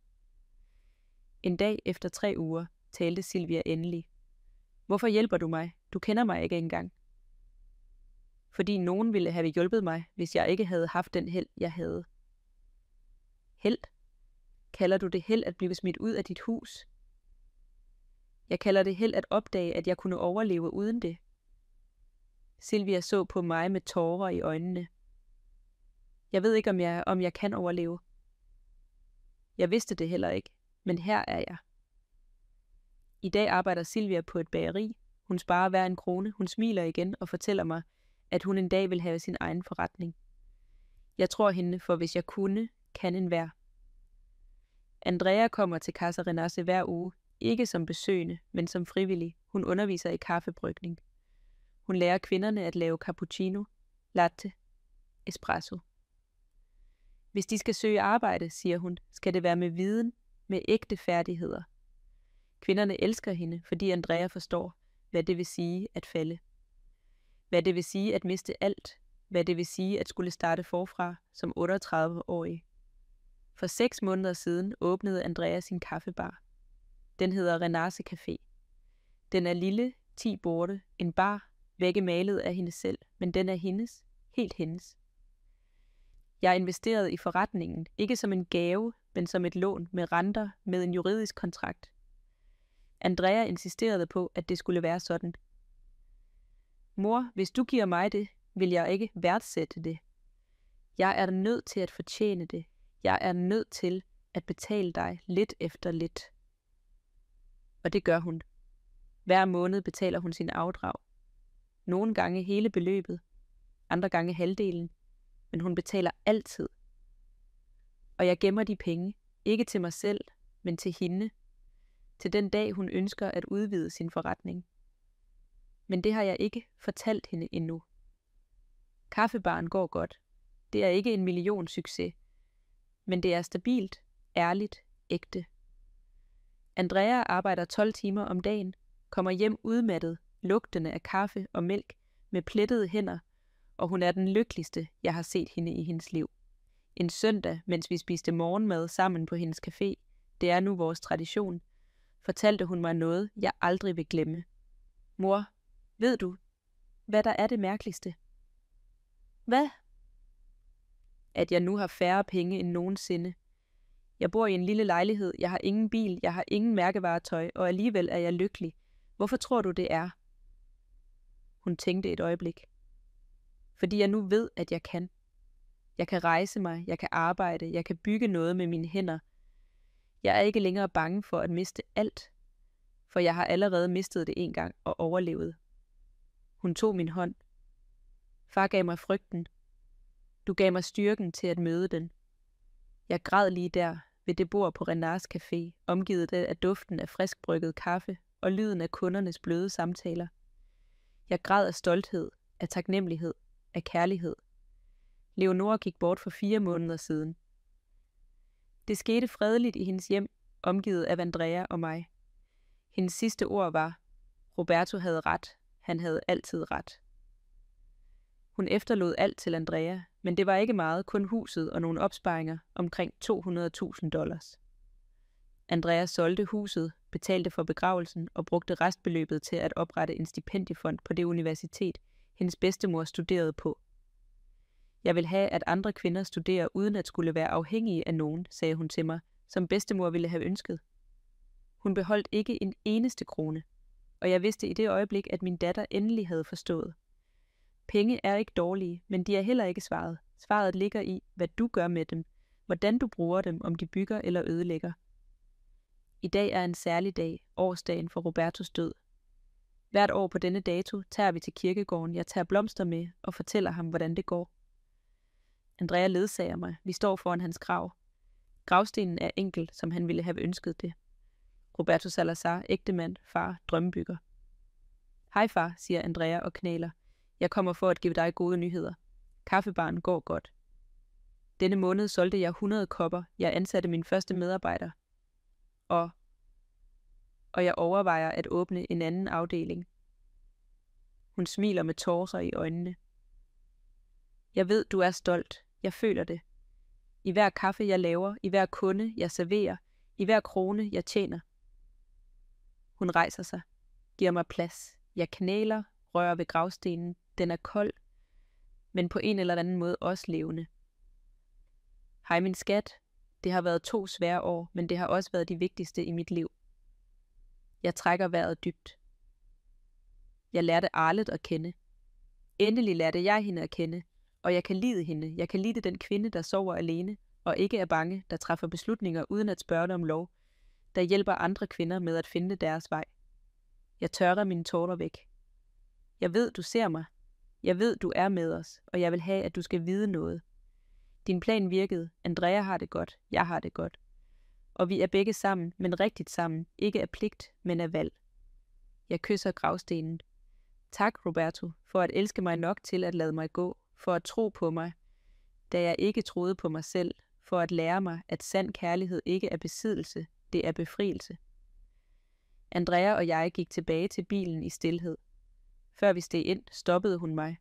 En dag efter 3 uger talte Silvia endelig. Hvorfor hjælper du mig? Du kender mig ikke engang. Fordi nogen ville have hjulpet mig, hvis jeg ikke havde haft den held, jeg havde. Held? Kalder du det held at blive smidt ud af dit hus? Jeg kalder det held at opdage, at jeg kunne overleve uden det. Silvia så på mig med tårer i øjnene. Jeg ved ikke, om jeg kan overleve. Jeg vidste det heller ikke, men her er jeg. I dag arbejder Silvia på et bageri. Hun sparer hver en krone. Hun smiler igen og fortæller mig, at hun en dag vil have sin egen forretning. Jeg tror hende, for hvis jeg kunne, kan enhver. Andrea kommer til Casa Renase hver uge, ikke som besøgende, men som frivillig. Hun underviser i kaffebrygning. Hun lærer kvinderne at lave cappuccino, latte, espresso. Hvis de skal søge arbejde, siger hun, skal det være med viden, med ægte færdigheder. Kvinderne elsker hende, fordi Andrea forstår, hvad det vil sige at falde. Hvad det vil sige at miste alt. Hvad det vil sige at skulle starte forfra som 38-årig. For 6 måneder siden åbnede Andrea sin kaffebar. Den hedder Renase Café. Den er lille, 10 borde, en bar, vægge malet af hende selv, men den er hendes, helt hendes. Jeg investerede i forretningen, ikke som en gave, men som et lån med renter med en juridisk kontrakt. Andrea insisterede på, at det skulle være sådan. Mor, hvis du giver mig det, vil jeg ikke værdsætte det. Jeg er nødt til at fortjene det. Jeg er nødt til at betale dig lidt efter lidt. Og det gør hun. Hver måned betaler hun sin afdrag. Nogle gange hele beløbet, andre gange halvdelen, men hun betaler altid. Og jeg gemmer de penge, ikke til mig selv, men til hende, til den dag hun ønsker at udvide sin forretning. Men det har jeg ikke fortalt hende endnu. Kaffebaren går godt. Det er ikke en millionsucces, men det er stabilt, ærligt, ægte. Andrea arbejder 12 timer om dagen, kommer hjem udmattet, lugtende af kaffe og mælk, med plettede hænder, og hun er den lykkeligste, jeg har set hende i hendes liv. En søndag, mens vi spiste morgenmad sammen på hendes café, det er nu vores tradition, fortalte hun mig noget, jeg aldrig vil glemme. Mor, ved du, hvad der er det mærkeligste? Hvad? At jeg nu har færre penge end nogensinde. Jeg bor i en lille lejlighed, jeg har ingen bil, jeg har ingen mærkevaretøj, og alligevel er jeg lykkelig. Hvorfor tror du, det er? Hun tænkte et øjeblik. Fordi jeg nu ved, at jeg kan. Jeg kan rejse mig, jeg kan arbejde, jeg kan bygge noget med mine hænder. Jeg er ikke længere bange for at miste alt, for jeg har allerede mistet det en gang og overlevet. Hun tog min hånd. Far gav mig frygten. Du gav mig styrken til at møde den. Jeg græd lige der ved det bord på Renards Café, omgivet af duften af friskbrygget kaffe og lyden af kundernes bløde samtaler. Jeg græd af stolthed, af taknemmelighed, af kærlighed. Leonora gik bort for 4 måneder siden. Det skete fredeligt i hendes hjem, omgivet af Andrea og mig. Hendes sidste ord var, Roberto havde ret, han havde altid ret. Hun efterlod alt til Andrea, men det var ikke meget, kun huset og nogle opsparinger, omkring $200.000. Andrea solgte huset, betalte for begravelsen og brugte restbeløbet til at oprette en stipendiefond på det universitet, hendes bedstemor studerede på. Jeg vil have, at andre kvinder studerer uden at skulle være afhængige af nogen, sagde hun til mig, som bedstemor ville have ønsket. Hun beholdt ikke en eneste krone, og jeg vidste i det øjeblik, at min datter endelig havde forstået. Penge er ikke dårlige, men de er heller ikke svaret. Svaret ligger i, hvad du gør med dem, hvordan du bruger dem, om de bygger eller ødelægger. I dag er en særlig dag, årsdagen for Robertos død. Hvert år på denne dato tager vi til kirkegården, jeg tager blomster med og fortæller ham, hvordan det går. Andrea ledsager mig. Vi står foran hans grav. Gravstenen er enkel, som han ville have ønsket det. Roberto Salazar, ægtemand, far, drømmebygger. Hej far, siger Andrea og knæler. Jeg kommer for at give dig gode nyheder. Kaffebaren går godt. Denne måned solgte jeg 100 kopper. Jeg ansatte min første medarbejder. Og jeg overvejer at åbne en anden afdeling. Hun smiler med tårer i øjnene. Jeg ved, du er stolt. Jeg føler det. I hver kaffe, jeg laver, i hver kunde, jeg serverer, i hver krone, jeg tjener. Hun rejser sig, giver mig plads. Jeg knæler, rører ved gravstenen. Den er kold, men på en eller anden måde også levende. Hej min skat. Det har været 2 svære år, men det har også været de vigtigste i mit liv. Jeg trækker vejret dybt. Jeg lærte Arlet at kende. Endelig lærte jeg hende at kende, og jeg kan lide hende. Jeg kan lide den kvinde, der sover alene, og ikke er bange, der træffer beslutninger uden at spørge om lov, der hjælper andre kvinder med at finde deres vej. Jeg tørrer mine tårer væk. Jeg ved, du ser mig. Jeg ved, du er med os, og jeg vil have, at du skal vide noget. Din plan virkede. Andrea har det godt. Jeg har det godt. Og vi er begge sammen, men rigtigt sammen. Ikke af pligt, men af valg. Jeg kysser gravstenen. Tak, Roberto, for at elske mig nok til at lade mig gå, for at tro på mig, da jeg ikke troede på mig selv, for at lære mig, at sand kærlighed ikke er besiddelse, det er befrielse. Andrea og jeg gik tilbage til bilen i stilhed. Før vi steg ind, stoppede hun mig.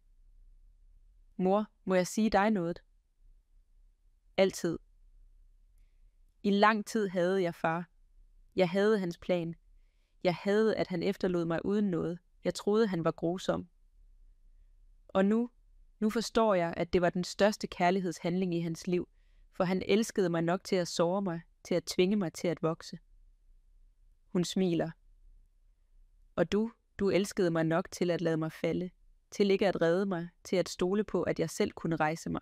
Mor, må jeg sige dig noget? Altid. I lang tid havde jeg far. Jeg havde hans plan. Jeg havde, at han efterlod mig uden noget. Jeg troede, han var grusom. Og nu forstår jeg, at det var den største kærlighedshandling i hans liv, for han elskede mig nok til at såre mig, til at tvinge mig til at vokse. Hun smiler. Og du elskede mig nok til at lade mig falde, til ikke at redde mig, til at stole på, at jeg selv kunne rejse mig.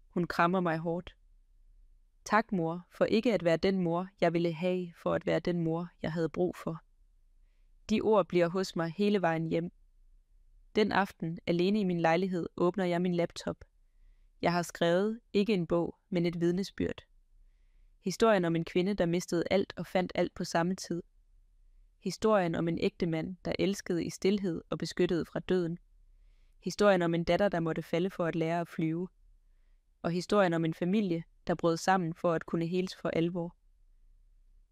Hun krammer mig hårdt. Tak, mor, for ikke at være den mor, jeg ville have, for at være den mor, jeg havde brug for. De ord bliver hos mig hele vejen hjem. Den aften, alene i min lejlighed, åbner jeg min laptop. Jeg har skrevet, ikke en bog, men et vidnesbyrd. Historien om en kvinde, der mistede alt og fandt alt på samme tid. Historien om en ægte mand, der elskede i stilhed og beskyttede fra døden. Historien om en datter, der måtte falde for at lære at flyve. Og historien om en familie, der brød sammen for at kunne heles for alvor.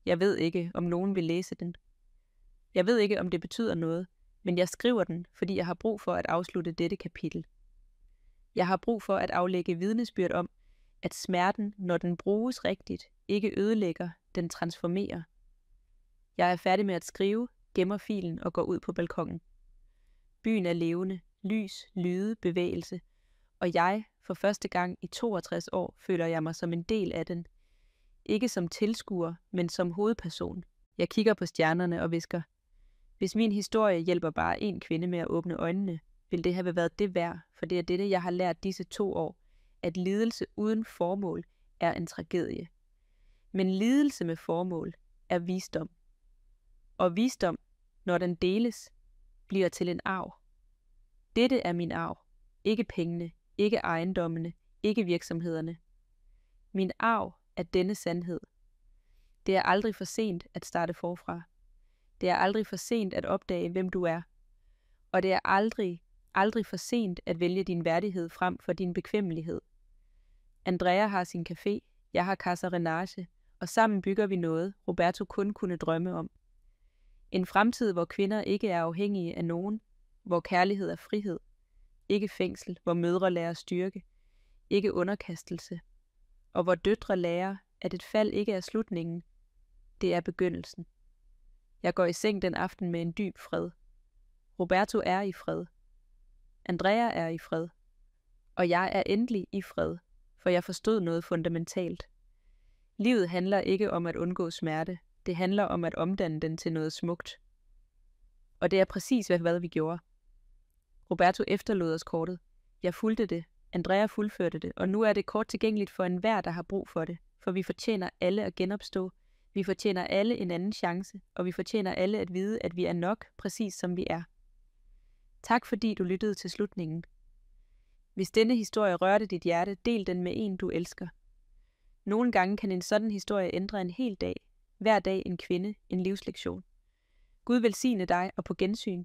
Jeg ved ikke, om nogen vil læse den. Jeg ved ikke, om det betyder noget, men jeg skriver den, fordi jeg har brug for at afslutte dette kapitel. Jeg har brug for at aflægge vidnesbyrd om, at smerten, når den bruges rigtigt, ikke ødelægger, den transformerer. Jeg er færdig med at skrive, gemmer filen og går ud på balkonen. Byen er levende, lys, lyde, bevægelse, og jeg, for første gang i 62 år, føler jeg mig som en del af den. Ikke som tilskuer, men som hovedperson. Jeg kigger på stjernerne og hvisker, hvis min historie hjælper bare en kvinde med at åbne øjnene, vil det have været det værd, for det er dette, jeg har lært disse 2 år, at lidelse uden formål er en tragedie. Men lidelse med formål er visdom. Og visdom, når den deles, bliver til en arv. Dette er min arv. Ikke pengene, ikke ejendommene, ikke virksomhederne. Min arv er denne sandhed. Det er aldrig for sent at starte forfra. Det er aldrig for sent at opdage, hvem du er. Og det er aldrig for sent at vælge din værdighed frem for din bekvemmelighed. Andrea har sin café, jeg har Casa Renage, og sammen bygger vi noget, Roberto kun kunne drømme om. En fremtid, hvor kvinder ikke er afhængige af nogen, hvor kærlighed er frihed, ikke fængsel, hvor mødre lærer styrke, ikke underkastelse, og hvor døtre lærer, at et fald ikke er slutningen, det er begyndelsen. Jeg går i seng den aften med en dyb fred. Roberto er i fred. Andrea er i fred. Og jeg er endelig i fred, for jeg forstod noget fundamentalt. Livet handler ikke om at undgå smerte, det handler om at omdanne den til noget smukt. Og det er præcis, hvad vi gjorde. Roberto efterlod os kortet. Jeg fulgte det. Andrea fuldførte det, og nu er det kort tilgængeligt for enhver, der har brug for det, for vi fortjener alle at genopstå. Vi fortjener alle en anden chance, og vi fortjener alle at vide, at vi er nok, præcis som vi er. Tak fordi du lyttede til slutningen. Hvis denne historie rørte dit hjerte, del den med en, du elsker. Nogle gange kan en sådan historie ændre en hel dag. Hver dag en kvinde, en livslektion. Gud velsigne dig og på gensyn.